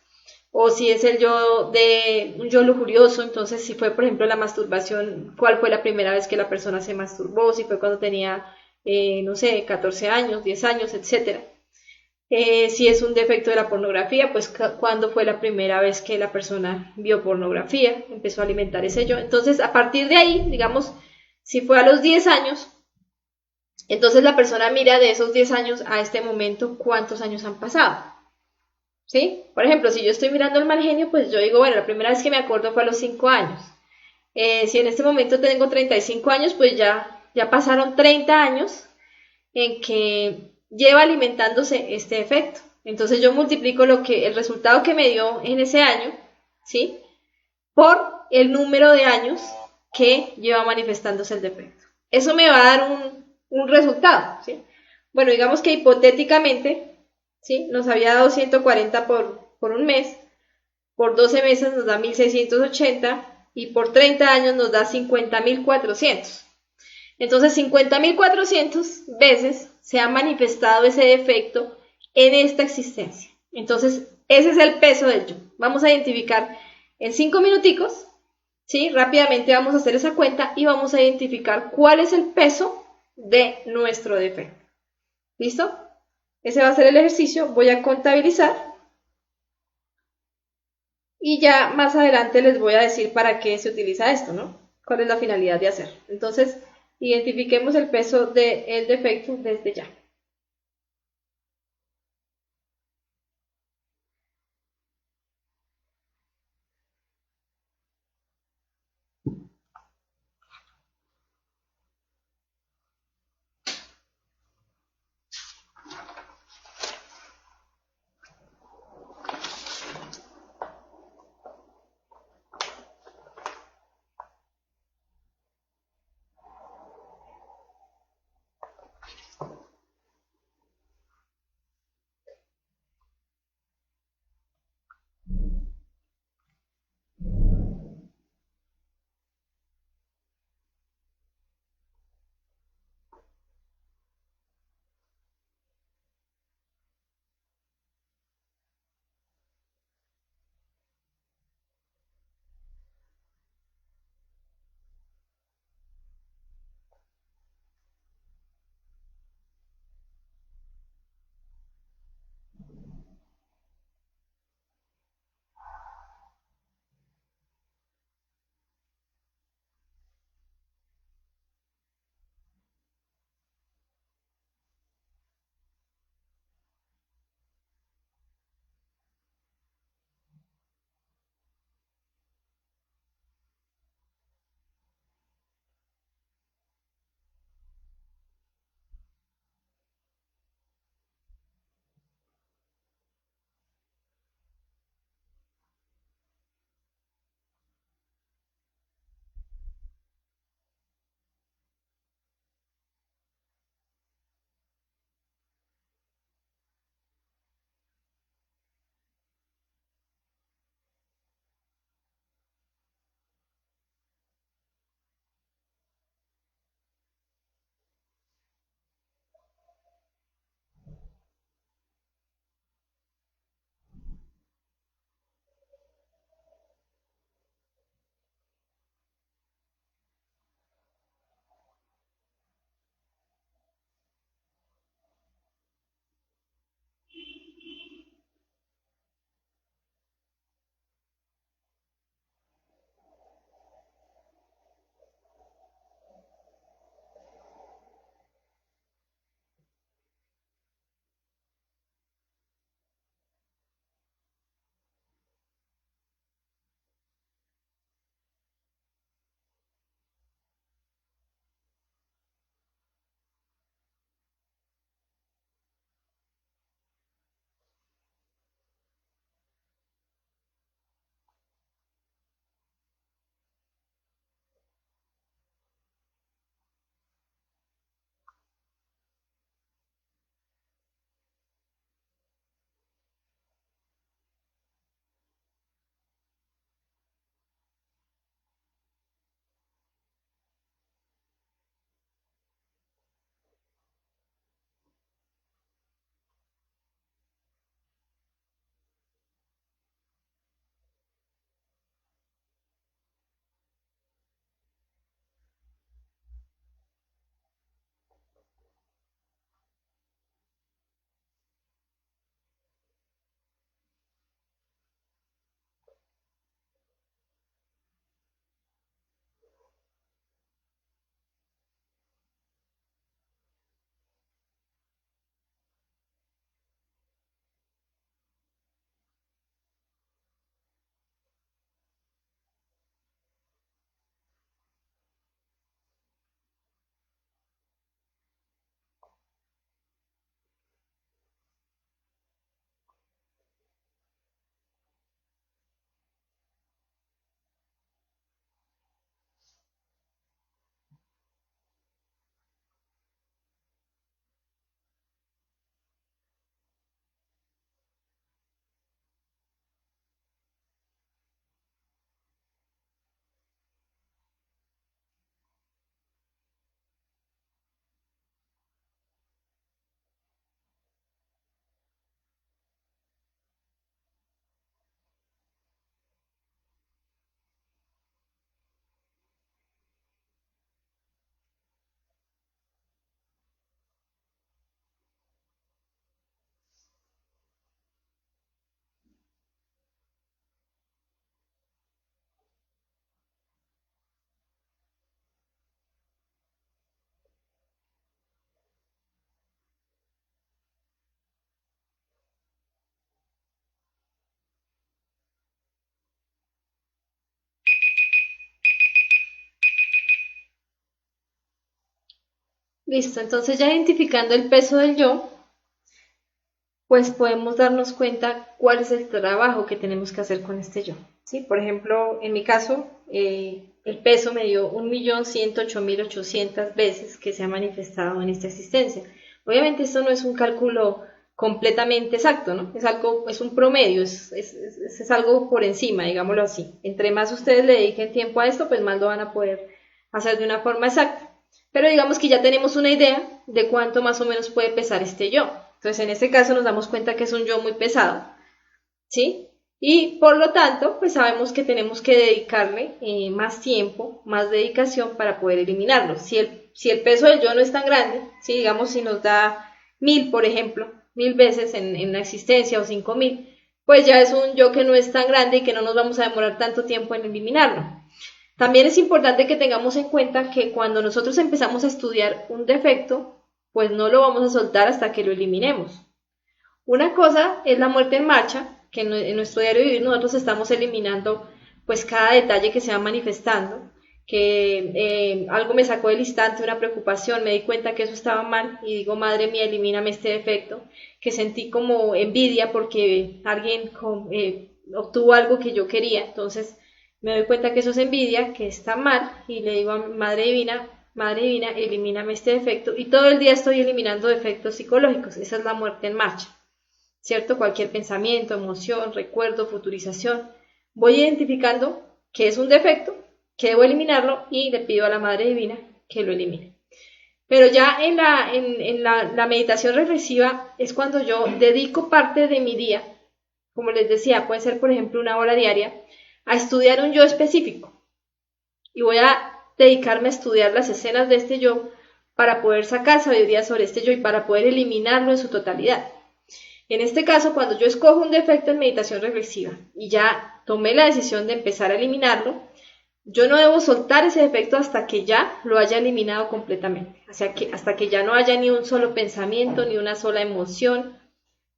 o si es el yo de un yo lujurioso, entonces si fue, por ejemplo, la masturbación, ¿cuál fue la primera vez que la persona se masturbó? Si fue cuando tenía, no sé, 14 años, 10 años, etcétera. Si es un defecto de la pornografía, pues cuándo fue la primera vez que la persona vio pornografía, empezó a alimentar ese yo. Entonces, a partir de ahí, digamos, si fue a los 10 años, entonces la persona mira de esos 10 años a este momento cuántos años han pasado. ¿Sí? Por ejemplo, si yo estoy mirando el mal genio, pues yo digo, bueno, la primera vez que me acuerdo fue a los 5 años. Si en este momento tengo 35 años, pues ya pasaron 30 años en que lleva alimentándose este efecto. Entonces yo multiplico el resultado que me dio en ese año, ¿sí? Por el número de años que lleva manifestándose el defecto. Eso me va a dar un resultado, ¿sí? Bueno, digamos que hipotéticamente, ¿sí? Nos había dado 140 por un mes, por 12 meses nos da 1680 y por 30 años nos da 50.400. Entonces, 50.400 veces se ha manifestado ese defecto en esta existencia. Entonces, ese es el peso del yo. Vamos a identificar en 5 minuticos, ¿sí? Rápidamente vamos a hacer esa cuenta y vamos a identificar cuál es el peso de nuestro defecto. ¿Listo? Ese va a ser el ejercicio. Voy a contabilizar y ya más adelante les voy a decir para qué se utiliza esto, ¿no? ¿Cuál es la finalidad de hacer? Entonces, identifiquemos el peso del defecto desde ya. Listo, entonces ya identificando el peso del yo, pues podemos darnos cuenta cuál es el trabajo que tenemos que hacer con este yo. ¿Sí? Por ejemplo, en mi caso, el peso me dio 1.108.800 veces que se ha manifestado en esta existencia. Obviamente esto no es un cálculo completamente exacto, ¿no? Es un promedio, es algo por encima, digámoslo así. Entre más ustedes le dediquen tiempo a esto, pues más lo van a poder hacer de una forma exacta. Pero digamos que ya tenemos una idea de cuánto más o menos puede pesar este yo. Entonces, en este caso nos damos cuenta que es un yo muy pesado, ¿sí? Y por lo tanto, pues sabemos que tenemos que dedicarle más tiempo, más dedicación para poder eliminarlo. Si el peso del yo no es tan grande, ¿sí? Digamos si nos da 1000, por ejemplo, 1000 veces en la existencia o 5000, pues ya es un yo que no es tan grande y que no nos vamos a demorar tanto tiempo en eliminarlo. También es importante que tengamos en cuenta que cuando nosotros empezamos a estudiar un defecto, pues no lo vamos a soltar hasta que lo eliminemos. Una cosa es la muerte en marcha, que en nuestro diario vivir nosotros estamos eliminando pues cada detalle que se va manifestando, que algo me sacó del instante, una preocupación, me di cuenta que eso estaba mal y digo, madre mía, elimíname este defecto, que sentí como envidia porque alguien obtuvo algo que yo quería, entonces me doy cuenta que eso es envidia, que está mal y le digo a Madre Divina, elimíname este defecto y todo el día estoy eliminando defectos psicológicos, esa es la muerte en marcha. ¿Cierto? Cualquier pensamiento, emoción, recuerdo, futurización. Voy identificando que es un defecto, que debo eliminarlo y le pido a la Madre Divina que lo elimine. Pero ya en la meditación reflexiva es cuando yo dedico parte de mi día, como les decía, puede ser por ejemplo 1 hora diaria, a estudiar un yo específico. Y voy a dedicarme a estudiar las escenas de este yo para poder sacar sabiduría sobre este yo y para poder eliminarlo en su totalidad. En este caso, cuando yo escojo un defecto en meditación reflexiva y ya tomé la decisión de empezar a eliminarlo, yo no debo soltar ese defecto hasta que ya lo haya eliminado completamente, hasta que ya no haya ni un solo pensamiento, ni una sola emoción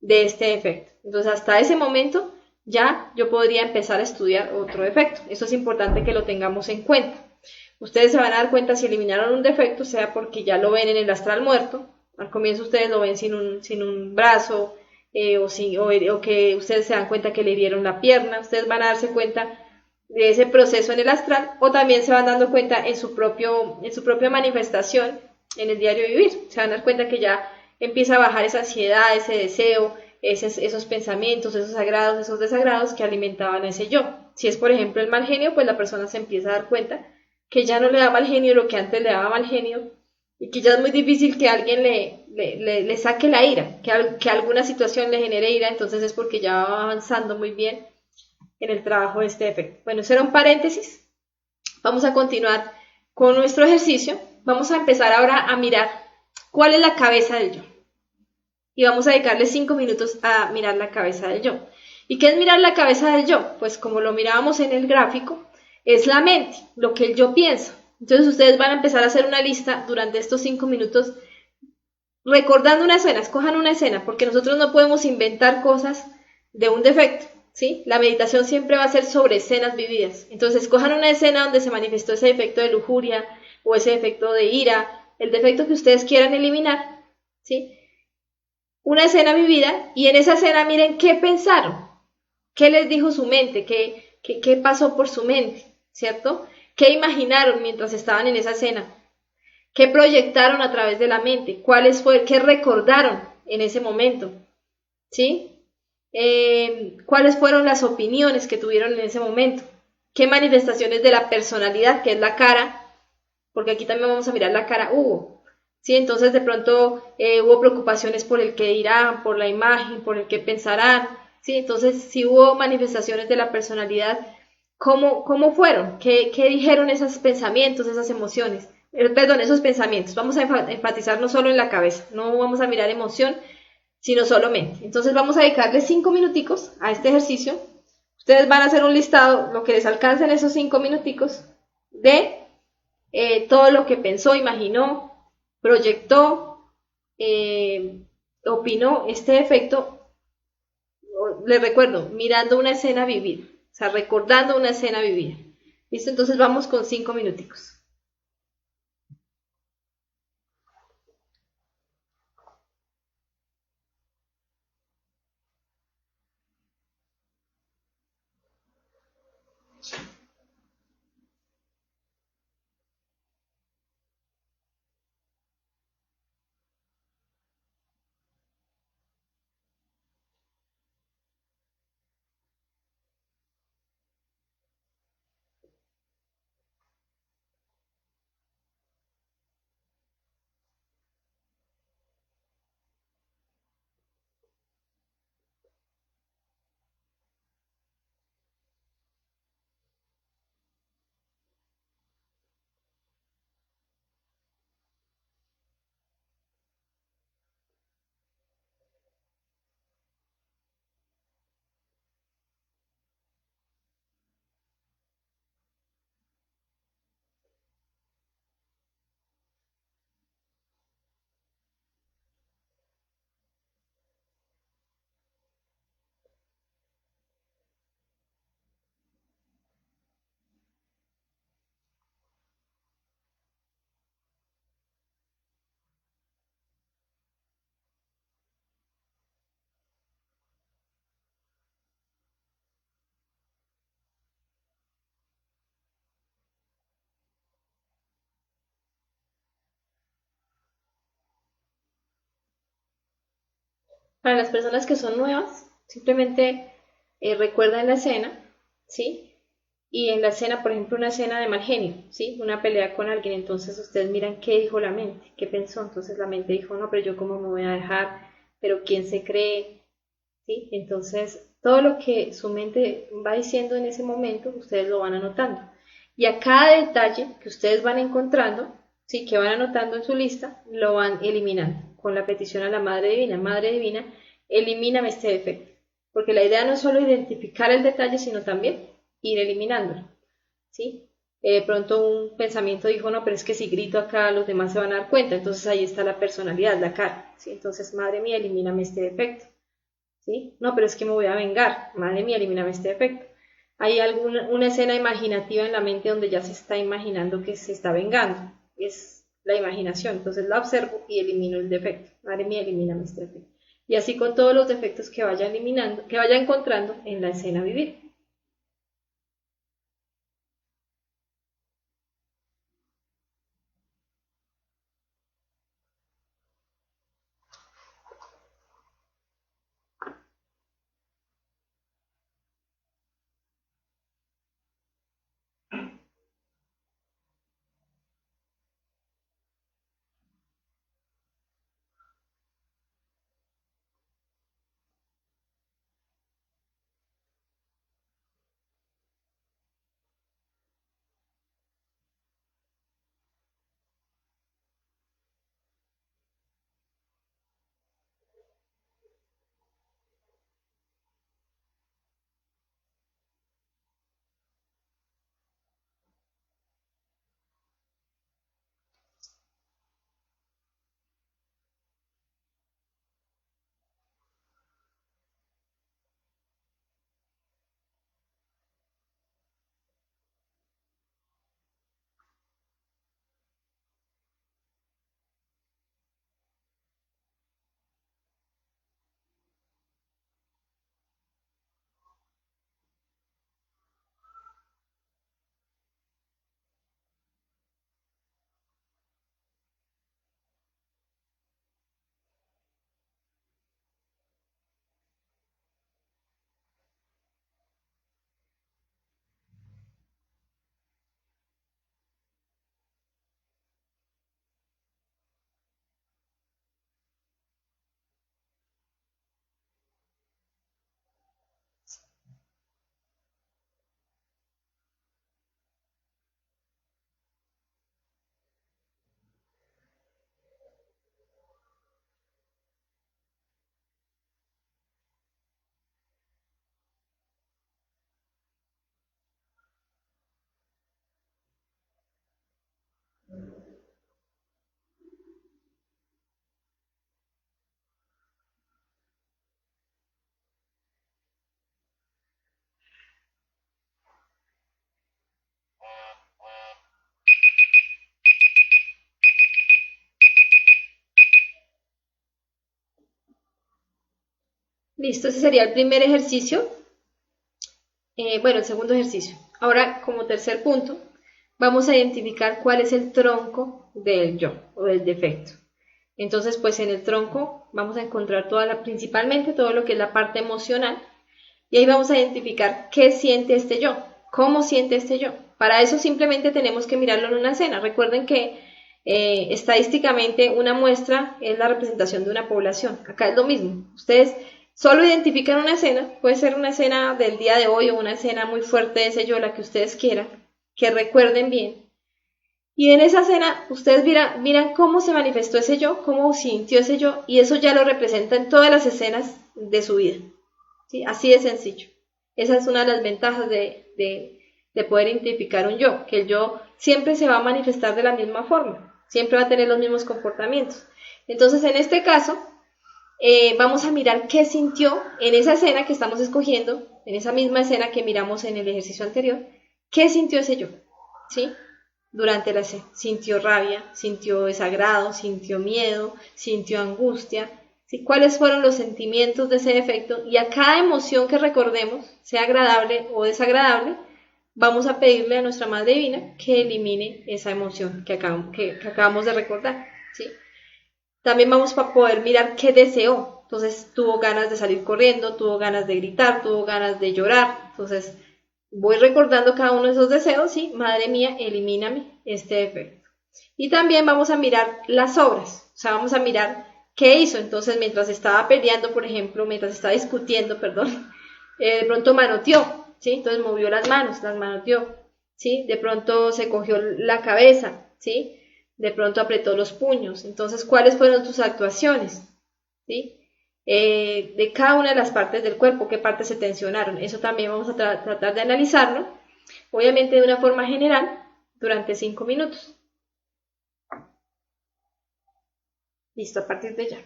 de este defecto. Entonces, hasta ese momento ya yo podría empezar a estudiar otro defecto. Eso es importante que lo tengamos en cuenta. Ustedes se van a dar cuenta si eliminaron un defecto, sea porque ya lo ven en el astral muerto, al comienzo ustedes lo ven sin un brazo, o que ustedes se dan cuenta que le dieron la pierna, ustedes van a darse cuenta de ese proceso en el astral, o también se van dando cuenta en su propia manifestación en el diario vivir, se van a dar cuenta que ya empieza a bajar esa ansiedad, ese deseo, esos pensamientos, esos agrados, esos desagrados que alimentaban a ese yo. Si es por ejemplo el mal genio, pues la persona se empieza a dar cuenta que ya no le da mal genio lo que antes le daba mal genio, y que ya es muy difícil que alguien le saque la ira, que alguna situación le genere ira, entonces es porque ya va avanzando muy bien en el trabajo de este defecto. Bueno, eso era un paréntesis. Vamos a continuar con nuestro ejercicio. Vamos a empezar ahora a mirar cuál es la cabeza del yo. Y vamos a dedicarle 5 minutos a mirar la cabeza del yo. ¿Y qué es mirar la cabeza del yo? Pues como lo mirábamos en el gráfico, es la mente, lo que el yo piensa. Entonces ustedes van a empezar a hacer una lista durante estos 5 minutos recordando una escena, escojan una escena, porque nosotros no podemos inventar cosas de un defecto, ¿sí? La meditación siempre va a ser sobre escenas vividas. Entonces escojan una escena donde se manifestó ese defecto de lujuria o ese defecto de ira, el defecto que ustedes quieran eliminar, ¿sí? Una escena vivida y en esa escena miren qué pensaron, qué les dijo su mente, qué pasó por su mente, ¿cierto? ¿Qué imaginaron mientras estaban en esa escena? ¿Qué proyectaron a través de la mente? ¿Qué recordaron en ese momento? ¿Sí? ¿Cuáles fueron las opiniones que tuvieron en ese momento? ¿Qué manifestaciones de la personalidad, que es la cara? Porque aquí también vamos a mirar la cara, hubo. ¿Sí? Entonces de pronto hubo preocupaciones por el que dirán, por la imagen, por el que pensarán. ¿Sí? Entonces si hubo manifestaciones de la personalidad, ¿cómo fueron? ¿Qué dijeron esos pensamientos, esas emociones? Perdón, esos pensamientos. Vamos a enfatizar no solo en la cabeza, no vamos a mirar emoción, sino solo mente. Entonces vamos a dedicarle 5 minuticos a este ejercicio. Ustedes van a hacer un listado, lo que les alcance en esos 5 minuticos, de todo lo que pensó, imaginó, proyectó, opinó este efecto. Les recuerdo, mirando una escena vivida, o sea, recordando una escena vivida. ¿Listo? Entonces vamos con 5 minuticos. Para las personas que son nuevas, simplemente recuerdan la escena, ¿sí? Y en la escena, por ejemplo, una escena de mal genio, ¿sí? Una pelea con alguien, entonces ustedes miran qué dijo la mente, qué pensó, entonces la mente dijo, no, pero yo cómo me voy a dejar, pero quién se cree, ¿sí? Entonces, todo lo que su mente va diciendo en ese momento, ustedes lo van anotando. Y a cada detalle que ustedes van encontrando, ¿sí? Que van anotando en su lista, lo van eliminando con la petición a la Madre Divina, elimíname este defecto. Porque la idea no es solo identificar el detalle, sino también ir eliminándolo, ¿sí? De pronto un pensamiento dijo, no, pero es que si grito acá los demás se van a dar cuenta, entonces ahí está la personalidad, la cara, ¿sí? Entonces, madre mía, elimíname este defecto, ¿sí? No, pero es que me voy a vengar, madre mía, elimíname este defecto. Hay una escena imaginativa en la mente donde ya se está imaginando que se está vengando, es la imaginación, entonces la observo y elimino el defecto, madre mía, elimíname este defecto. Y así con todos los defectos que vaya eliminando, que vaya encontrando en la escena vivir. Listo, ese sería el primer ejercicio. Bueno, el segundo ejercicio. Ahora, como tercer punto, vamos a identificar cuál es el tronco del yo o del defecto. Entonces, pues en el tronco vamos a encontrar principalmente todo lo que es la parte emocional y ahí vamos a identificar qué siente este yo, cómo siente este yo. Para eso simplemente tenemos que mirarlo en una escena. Recuerden que estadísticamente una muestra es la representación de una población. Acá es lo mismo. Ustedes solo identifican una escena, puede ser una escena del día de hoy o una escena muy fuerte de ese yo, la que ustedes quieran, que recuerden bien. Y en esa escena ustedes miran cómo se manifestó ese yo, cómo sintió ese yo, y eso ya lo representa en todas las escenas de su vida. ¿Sí? Así de sencillo. Esa es una de las ventajas de poder identificar un yo, que el yo siempre se va a manifestar de la misma forma, siempre va a tener los mismos comportamientos. Entonces, en este caso, vamos a mirar qué sintió en esa escena que estamos escogiendo, en esa misma escena que miramos en el ejercicio anterior, qué sintió ese yo, ¿sí? Durante la escena. Sintió rabia, sintió desagrado, sintió miedo, sintió angustia, ¿sí? ¿Cuáles fueron los sentimientos de ese defecto? Y a cada emoción que recordemos, sea agradable o desagradable, vamos a pedirle a nuestra Madre Divina que elimine esa emoción que acabamos de recordar, ¿sí? También vamos a poder mirar qué deseó, entonces tuvo ganas de salir corriendo, tuvo ganas de gritar, tuvo ganas de llorar, entonces voy recordando cada uno de esos deseos y, madre mía, elimíname este defecto. Y también vamos a mirar las obras, o sea, vamos a mirar qué hizo, entonces mientras estaba peleando, por ejemplo, mientras estaba discutiendo, perdón, de pronto manoteó, ¿sí? Entonces movió las manos, las manoteó, ¿sí? De pronto se cogió la cabeza, ¿sí? De pronto apretó los puños. Entonces, ¿cuáles fueron tus actuaciones? ¿Sí? De cada una de las partes del cuerpo, qué partes se tensionaron. Eso también vamos a tratar de analizarlo, obviamente de una forma general, durante 5 minutos. Listo, a partir de ya.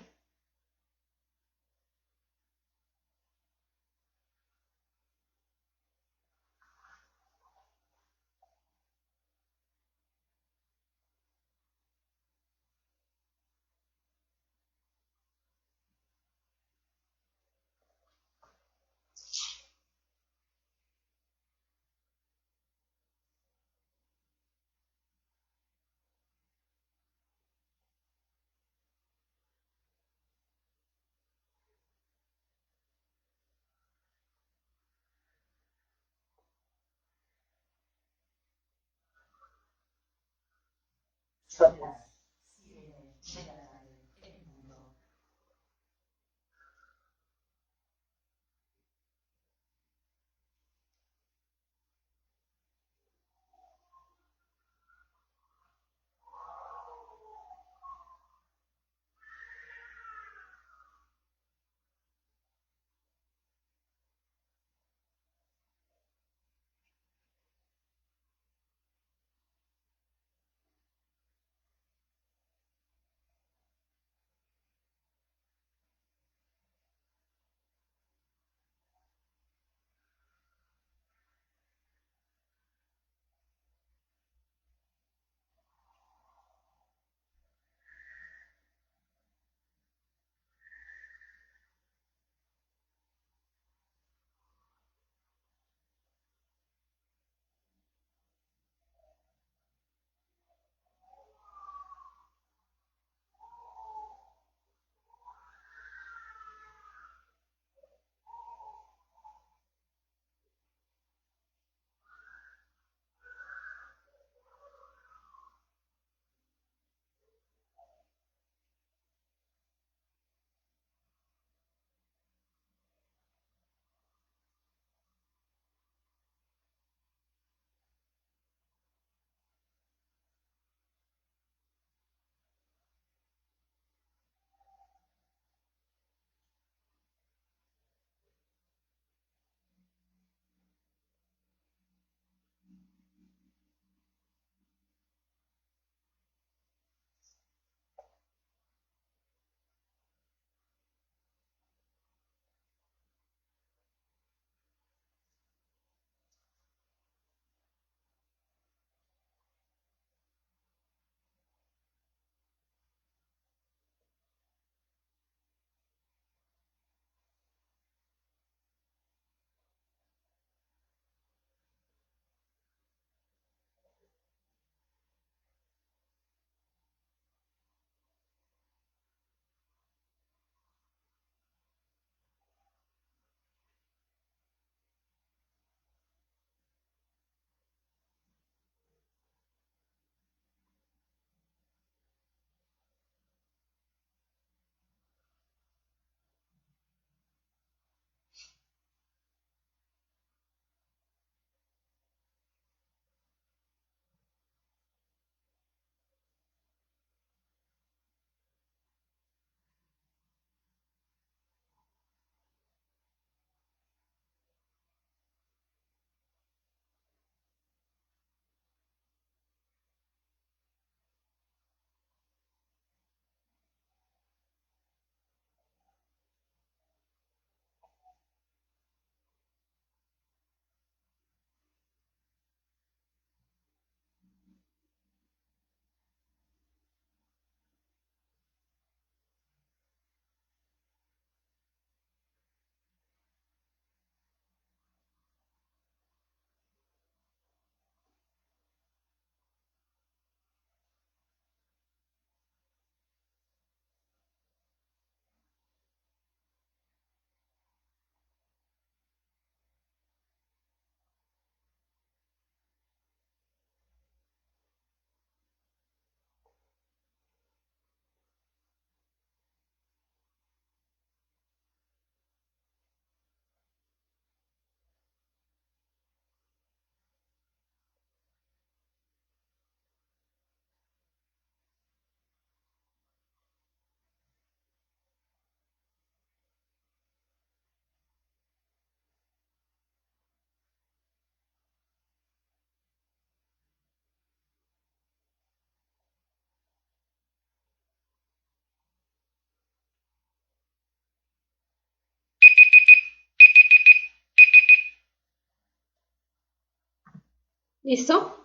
¿Listo?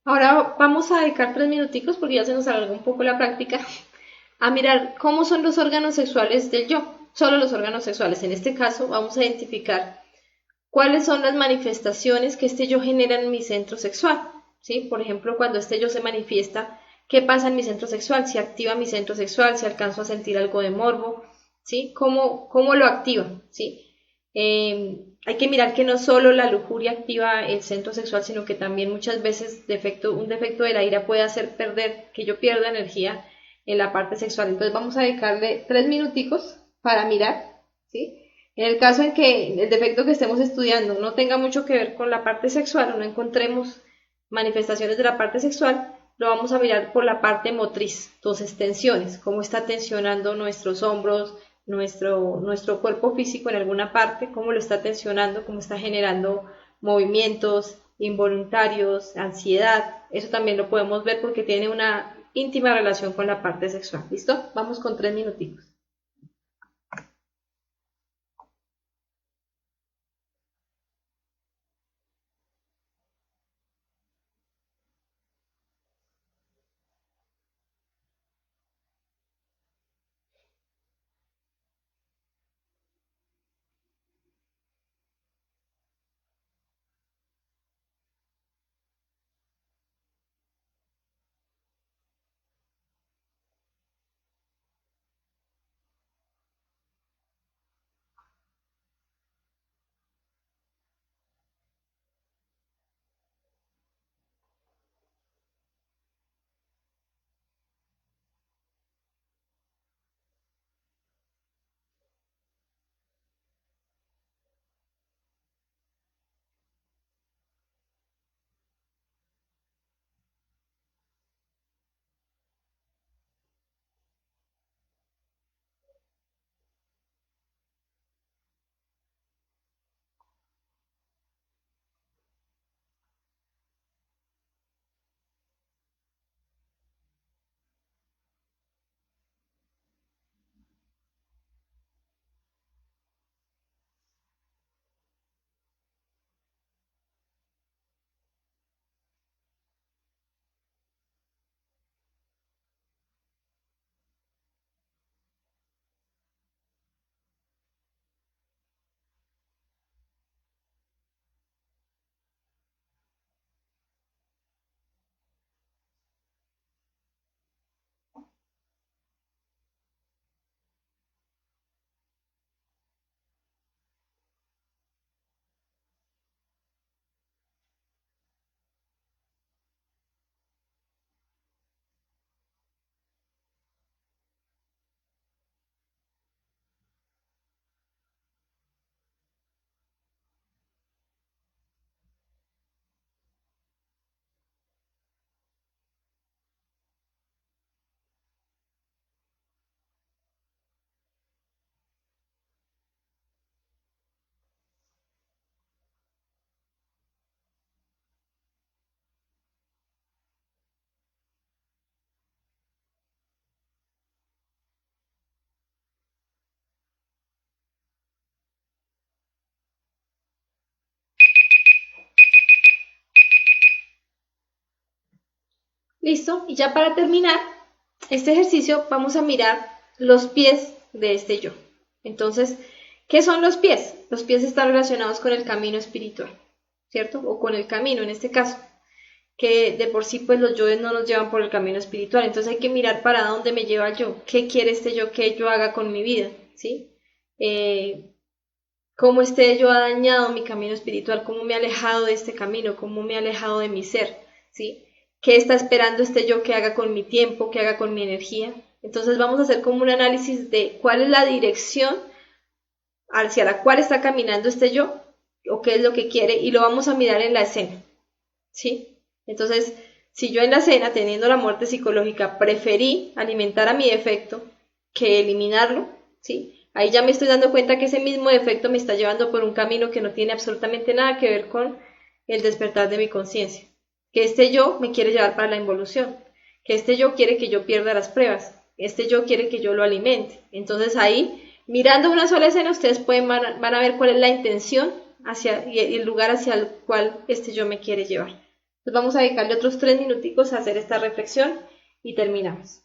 Ahora vamos a dedicar 3 minuticos, porque ya se nos alargó un poco la práctica, a mirar cómo son los órganos sexuales del yo, solo los órganos sexuales. En este caso vamos a identificar cuáles son las manifestaciones que este yo genera en mi centro sexual, ¿sí? Por ejemplo, cuando este yo se manifiesta, ¿qué pasa en mi centro sexual? Si activa mi centro sexual, si alcanzo a sentir algo de morbo, ¿sí? ¿Cómo lo activa? ¿Sí? Hay que mirar que no solo la lujuria activa el centro sexual, sino que también muchas veces un defecto de la ira puede hacer que yo pierda energía en la parte sexual. Entonces vamos a dedicarle 3 minuticos para mirar, ¿sí? En el caso en que el defecto que estemos estudiando no tenga mucho que ver con la parte sexual o no encontremos manifestaciones de la parte sexual, lo vamos a mirar por la parte motriz, entonces tensiones, cómo está tensionando nuestros hombros, nuestro cuerpo físico en alguna parte, cómo lo está tensionando, cómo está generando movimientos involuntarios, ansiedad. Eso también lo podemos ver porque tiene una íntima relación con la parte sexual. ¿Listo? Vamos con 3 minuticos. Listo, y ya para terminar este ejercicio vamos a mirar los pies de este yo. Entonces, ¿qué son los pies? Los pies están relacionados con el camino espiritual, ¿cierto? O con el camino en este caso, que de por sí pues los yoes no nos llevan por el camino espiritual. Entonces hay que mirar para dónde me lleva el yo, qué quiere este yo que yo haga con mi vida, ¿sí? Cómo este yo ha dañado mi camino espiritual, cómo me ha alejado de este camino, cómo me ha alejado de mi ser, ¿sí? ¿Qué está esperando este yo que haga con mi tiempo, que haga con mi energía? Entonces vamos a hacer como un análisis de cuál es la dirección hacia la cual está caminando este yo, o qué es lo que quiere, y lo vamos a mirar en la escena, ¿sí? Entonces, si yo en la escena, teniendo la muerte psicológica, preferí alimentar a mi defecto que eliminarlo, ¿sí? Ahí ya me estoy dando cuenta que ese mismo defecto me está llevando por un camino que no tiene absolutamente nada que ver con el despertar de mi conciencia. Que este yo me quiere llevar para la involución, que este yo quiere que yo pierda las pruebas, este yo quiere que yo lo alimente. Entonces ahí, mirando una sola escena, ustedes van a ver cuál es la intención y el lugar hacia el cual este yo me quiere llevar. Entonces vamos a dedicarle otros 3 minuticos a hacer esta reflexión y terminamos.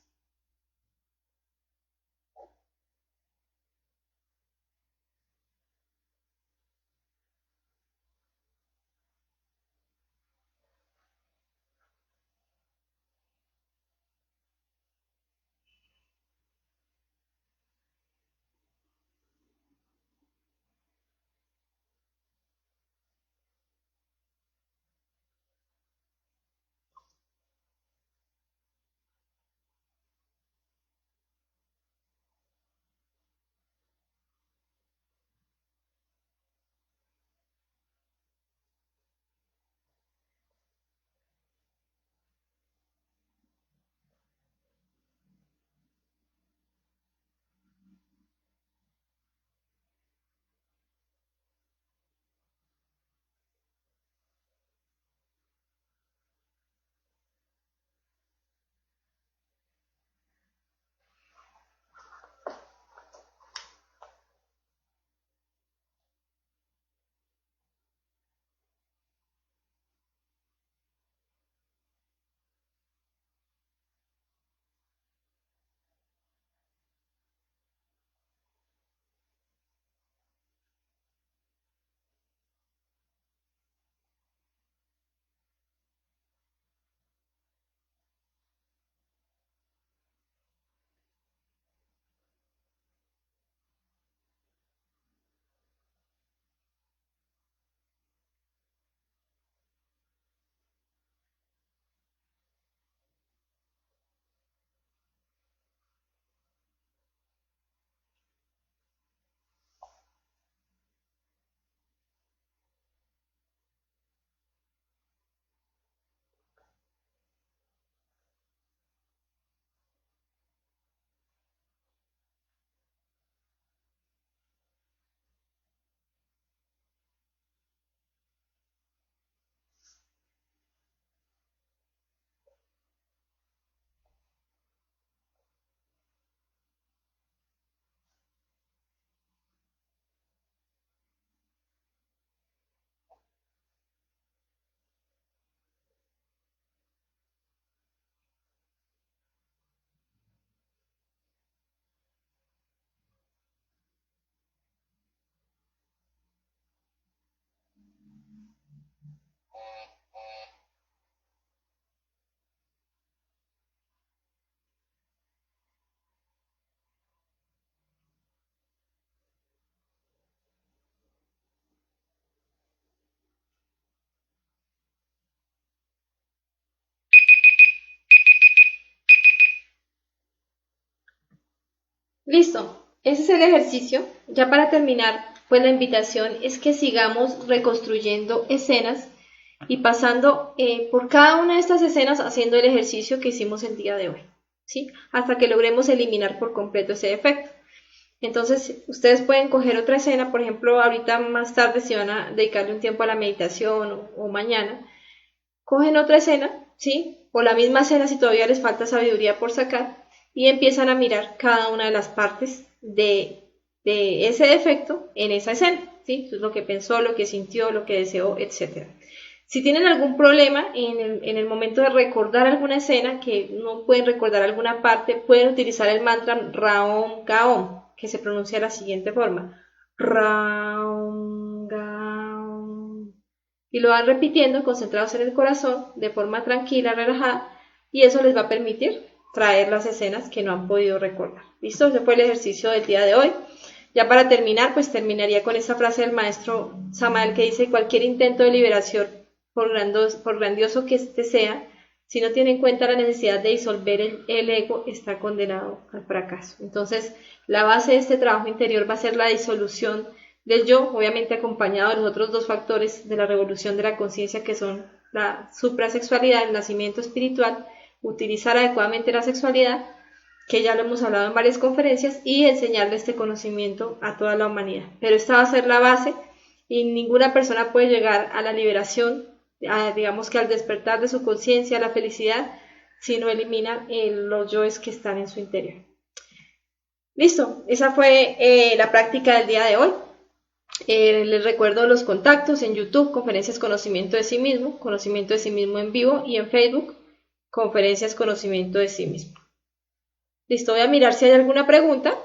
Listo, ese es el ejercicio. Ya para terminar, pues la invitación es que sigamos reconstruyendo escenas y pasando por cada una de estas escenas haciendo el ejercicio que hicimos el día de hoy, ¿sí? Hasta que logremos eliminar por completo ese defecto. Entonces, ustedes pueden coger otra escena, por ejemplo, ahorita más tarde si van a dedicarle un tiempo a la meditación o mañana, cogen otra escena, ¿sí? O la misma escena si todavía les falta sabiduría por sacar y empiezan a mirar cada una de las partes de ese defecto en esa escena, ¿sí? Entonces, lo que pensó, lo que sintió, lo que deseó, etc. Si tienen algún problema en el momento de recordar alguna escena, que no pueden recordar alguna parte, pueden utilizar el mantra Raom Gaom, que se pronuncia de la siguiente forma. Raom Gaom. Y lo van repitiendo concentrados en el corazón, de forma tranquila, relajada, y eso les va a permitir traer las escenas que no han podido recordar. ¿Listo? Ese fue el ejercicio del día de hoy. Ya para terminar, pues terminaría con esta frase del maestro Samael que dice: cualquier intento de liberación, por grandioso que éste sea, si no tiene en cuenta la necesidad de disolver el ego, está condenado al fracaso. Entonces, la base de este trabajo interior va a ser la disolución del yo, obviamente acompañado de los otros dos factores de la revolución de la conciencia, que son la suprasexualidad, el nacimiento espiritual, utilizar adecuadamente la sexualidad, que ya lo hemos hablado en varias conferencias, y enseñarle este conocimiento a toda la humanidad. Pero esta va a ser la base y ninguna persona puede llegar a la liberación, digamos que al despertar de su conciencia, a la felicidad, si no elimina los yoes que están en su interior. Listo, esa fue la práctica del día de hoy. Les recuerdo los contactos en YouTube, Conferencias Conocimiento de sí mismo en vivo, y en Facebook, Conferencias Conocimiento de sí mismo. Listo, voy a mirar si hay alguna pregunta.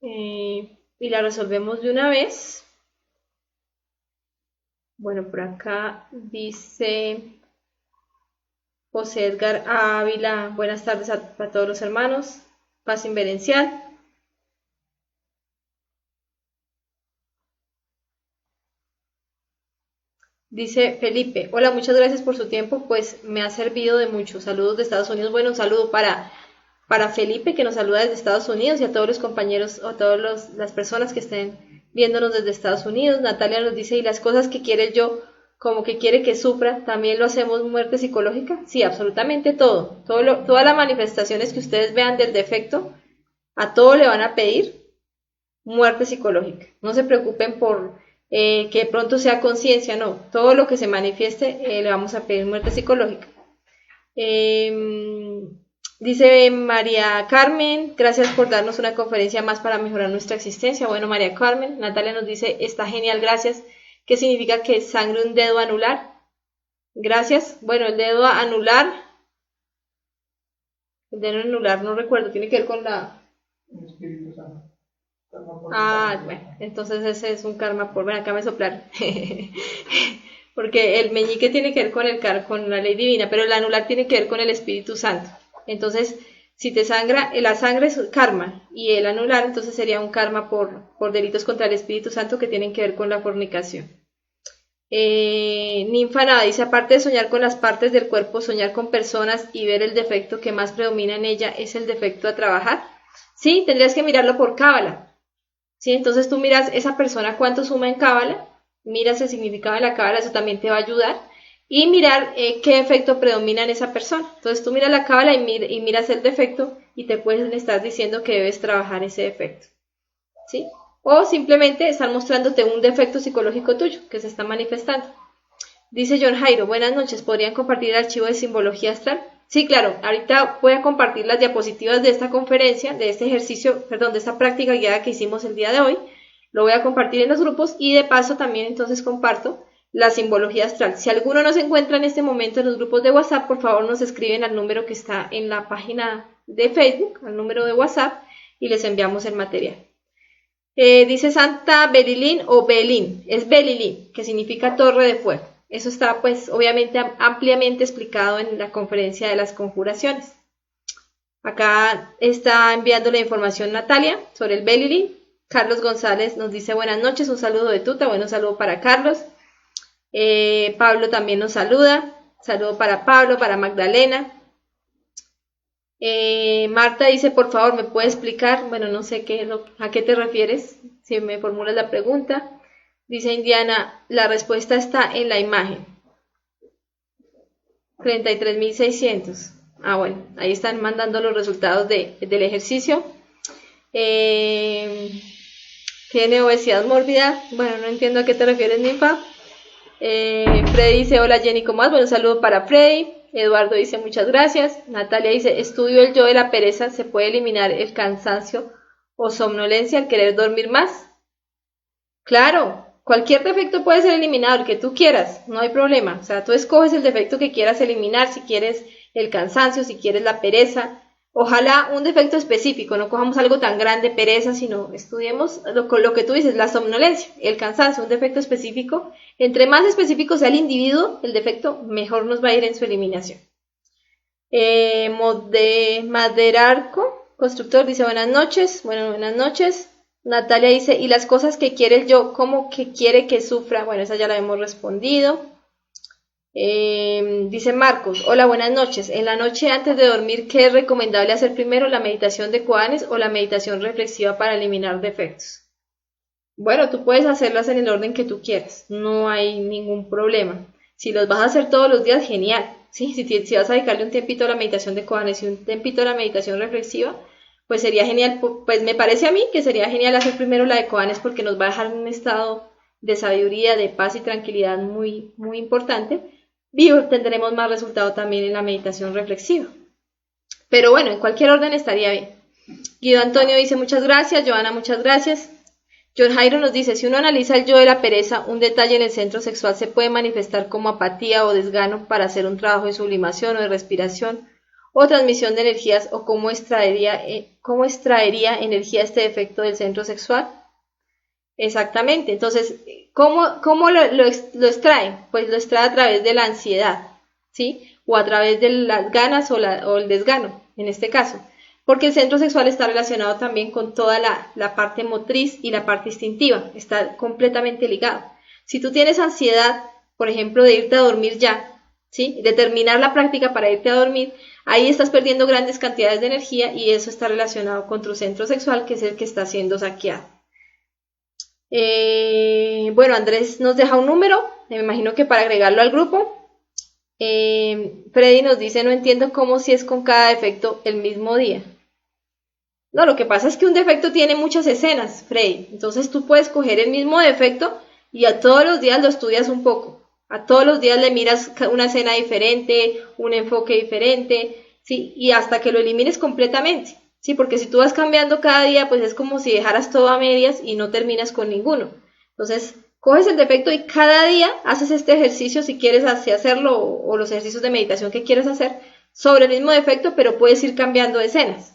Y la resolvemos de una vez. Bueno, por acá dice José Edgar Ávila, buenas tardes a todos los hermanos, paz inverencial. Dice Felipe, hola, muchas gracias por su tiempo, pues me ha servido de mucho. Saludos de Estados Unidos. Bueno, un saludo para Felipe, que nos saluda desde Estados Unidos, y a todos los compañeros o a todas las personas que estén viéndonos desde Estados Unidos. Natalia nos dice, ¿y las cosas que quiere yo, como que quiere que sufra, también lo hacemos muerte psicológica? Sí, absolutamente todo. Todas las manifestaciones que ustedes vean del defecto, a todo le van a pedir muerte psicológica. No se preocupen por que de pronto sea conciencia, no. Todo lo que se manifieste le vamos a pedir muerte psicológica. Dice María Carmen, gracias por darnos una conferencia más para mejorar nuestra existencia. Bueno, María Carmen, Natalia nos dice, está genial, gracias. ¿Qué significa que sangre un dedo anular? Gracias. Bueno, el dedo anular no recuerdo, tiene que ver con la... El Espíritu Santo. Bueno, entonces ese es un karma por... Bueno, acá me soplaron. Porque el meñique tiene que ver con la ley divina, pero el anular tiene que ver con el Espíritu Santo. Entonces, si te sangra, la sangre es karma, y el anular entonces sería un karma por delitos contra el Espíritu Santo que tienen que ver con la fornicación. Ninfa Nada dice, aparte de soñar con las partes del cuerpo, soñar con personas y ver el defecto que más predomina en ella es el defecto a trabajar. Sí, tendrías que mirarlo por cábala. Sí, entonces tú miras esa persona cuánto suma en cábala, miras el significado de la cábala, eso también te va a ayudar, y mirar qué defecto predomina en esa persona. Entonces tú miras la cábala y miras el defecto y te pueden estar diciendo que debes trabajar ese defecto. ¿Sí? O simplemente están mostrándote un defecto psicológico tuyo que se está manifestando. Dice John Jairo, buenas noches, ¿podrían compartir el archivo de simbología astral? Sí, claro, ahorita voy a compartir las diapositivas de esta conferencia, de este ejercicio, perdón, de esta práctica guiada que hicimos el día de hoy. Lo voy a compartir en los grupos y de paso también entonces comparto la simbología astral. Si alguno no se encuentra en este momento en los grupos de WhatsApp, por favor nos escriben al número que está en la página de Facebook, al número de WhatsApp, y les enviamos el material. Dice Santa Belilín o Belín, es Belilín, que significa torre de fuego. Eso está pues obviamente ampliamente explicado en la conferencia de las conjuraciones. Acá está enviando la información Natalia sobre el Belilín. Carlos González nos dice buenas noches, un saludo de Tuta, bueno, un saludo para Carlos. Pablo también nos saluda, saludo para Pablo, para Magdalena. Marta dice, por favor, ¿me puede explicar? Bueno, no sé a qué te refieres, si me formulas la pregunta. Dice Indiana, la respuesta está en la imagen. 33.600. Bueno, ahí están mandando los resultados del ejercicio. Tiene obesidad mórbida. Bueno, no entiendo a qué te refieres, Ninfa. Freddy dice, hola Jenny, ¿cómo vas? Bueno, un saludo para Freddy. Eduardo dice, muchas gracias. Natalia dice, estudio el yo de la pereza, ¿se puede eliminar el cansancio o somnolencia al querer dormir más? Claro. Cualquier defecto puede ser eliminado, el que tú quieras, no hay problema. O sea, tú escoges el defecto que quieras eliminar, si quieres el cansancio, si quieres la pereza. Ojalá un defecto específico, no cojamos algo tan grande, pereza, sino estudiemos lo que tú dices, la somnolencia, el cansancio, un defecto específico. Entre más específico sea el individuo, el defecto, mejor nos va a ir en su eliminación. Maderarco, constructor, dice buenas noches. Bueno, buenas noches. Natalia dice, ¿y las cosas que quiere el yo, cómo que quiere que sufra? Bueno, esa ya la hemos respondido. Dice Marcos, hola, buenas noches. En la noche antes de dormir, ¿qué es recomendable hacer primero, la meditación de koanes o la meditación reflexiva para eliminar defectos? Bueno, tú puedes hacerlas en el orden que tú quieras, no hay ningún problema. Si los vas a hacer todos los días, genial. ¿Sí? Si vas a dedicarle un tiempito a la meditación de koanes y un tiempito a la meditación reflexiva, pues sería genial, pues me parece a mí que sería genial hacer primero la de koanes porque nos va a dejar en un estado de sabiduría, de paz y tranquilidad muy, muy importante, y tendremos más resultado también en la meditación reflexiva. Pero bueno, en cualquier orden estaría bien. Guido Antonio dice muchas gracias, Joana muchas gracias. John Jairo nos dice, si uno analiza el yo de la pereza, un detalle en el centro sexual se puede manifestar como apatía o desgano para hacer un trabajo de sublimación o de respiración o transmisión de energías o cómo extraería energía este defecto del centro sexual. Exactamente, entonces, ¿cómo lo extrae? Pues lo extrae a través de la ansiedad, ¿sí? O a través de las ganas o el desgano, en este caso. Porque el centro sexual está relacionado también con toda la parte motriz y la parte instintiva, está completamente ligado. Si tú tienes ansiedad, por ejemplo, de irte a dormir ya, ¿sí? De terminar la práctica para irte a dormir, ahí estás perdiendo grandes cantidades de energía y eso está relacionado con tu centro sexual, que es el que está siendo saqueado. Bueno, Andrés nos deja un número, me imagino que para agregarlo al grupo. Freddy nos dice, no entiendo cómo si es con cada defecto el mismo día. No, lo que pasa es que un defecto tiene muchas escenas, Freddy. Entonces tú puedes coger el mismo defecto y a todos los días lo estudias un poco. A todos los días le miras una escena diferente, un enfoque diferente, ¿sí? Y hasta que lo elimines completamente, ¿sí? Porque si tú vas cambiando cada día, pues es como si dejaras todo a medias y no terminas con ninguno. Entonces, coges el defecto y cada día haces este ejercicio si quieres hacerlo o los ejercicios de meditación que quieres hacer sobre el mismo defecto, pero puedes ir cambiando escenas.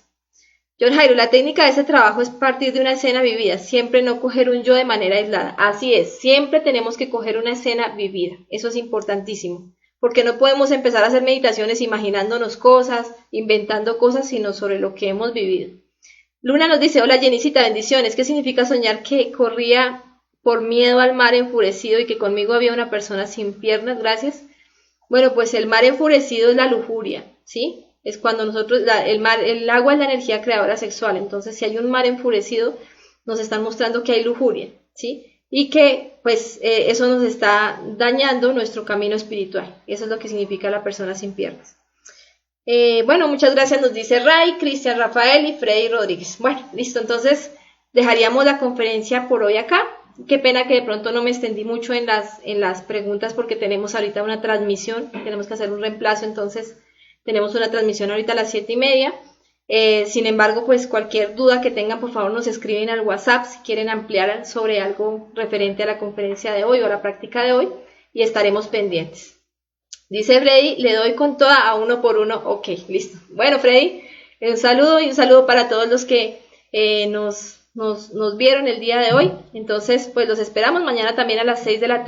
John Jairo, la técnica de ese trabajo es partir de una escena vivida, siempre no coger un yo de manera aislada. Así es, siempre tenemos que coger una escena vivida, eso es importantísimo, porque no podemos empezar a hacer meditaciones imaginándonos cosas, inventando cosas, sino sobre lo que hemos vivido. Luna nos dice, hola Jenicita, bendiciones, ¿qué significa soñar que corría por miedo al mar enfurecido y que conmigo había una persona sin piernas? Gracias. Bueno, pues el mar enfurecido es la lujuria, ¿sí? Es cuando nosotros, el agua es la energía creadora sexual, entonces si hay un mar enfurecido, nos están mostrando que hay lujuria, ¿sí? Y que, pues, eso nos está dañando nuestro camino espiritual. Eso es lo que significa la persona sin piernas. Bueno, muchas gracias, nos dice Ray, Cristian Rafael y Freddy Rodríguez. Bueno, listo, entonces dejaríamos la conferencia por hoy acá. Qué pena que de pronto no me extendí mucho en las preguntas porque tenemos ahorita una transmisión, tenemos que hacer un reemplazo, entonces tenemos una transmisión ahorita a las 7:30. Sin embargo, pues cualquier duda que tengan, por favor nos escriben al WhatsApp si quieren ampliar sobre algo referente a la conferencia de hoy o a la práctica de hoy y estaremos pendientes. Dice Freddy, le doy con toda a uno por uno. Ok, listo. Bueno, Freddy, un saludo y un saludo para todos los que nos vieron el día de hoy. Entonces, pues los esperamos mañana también a las 6 de la tarde.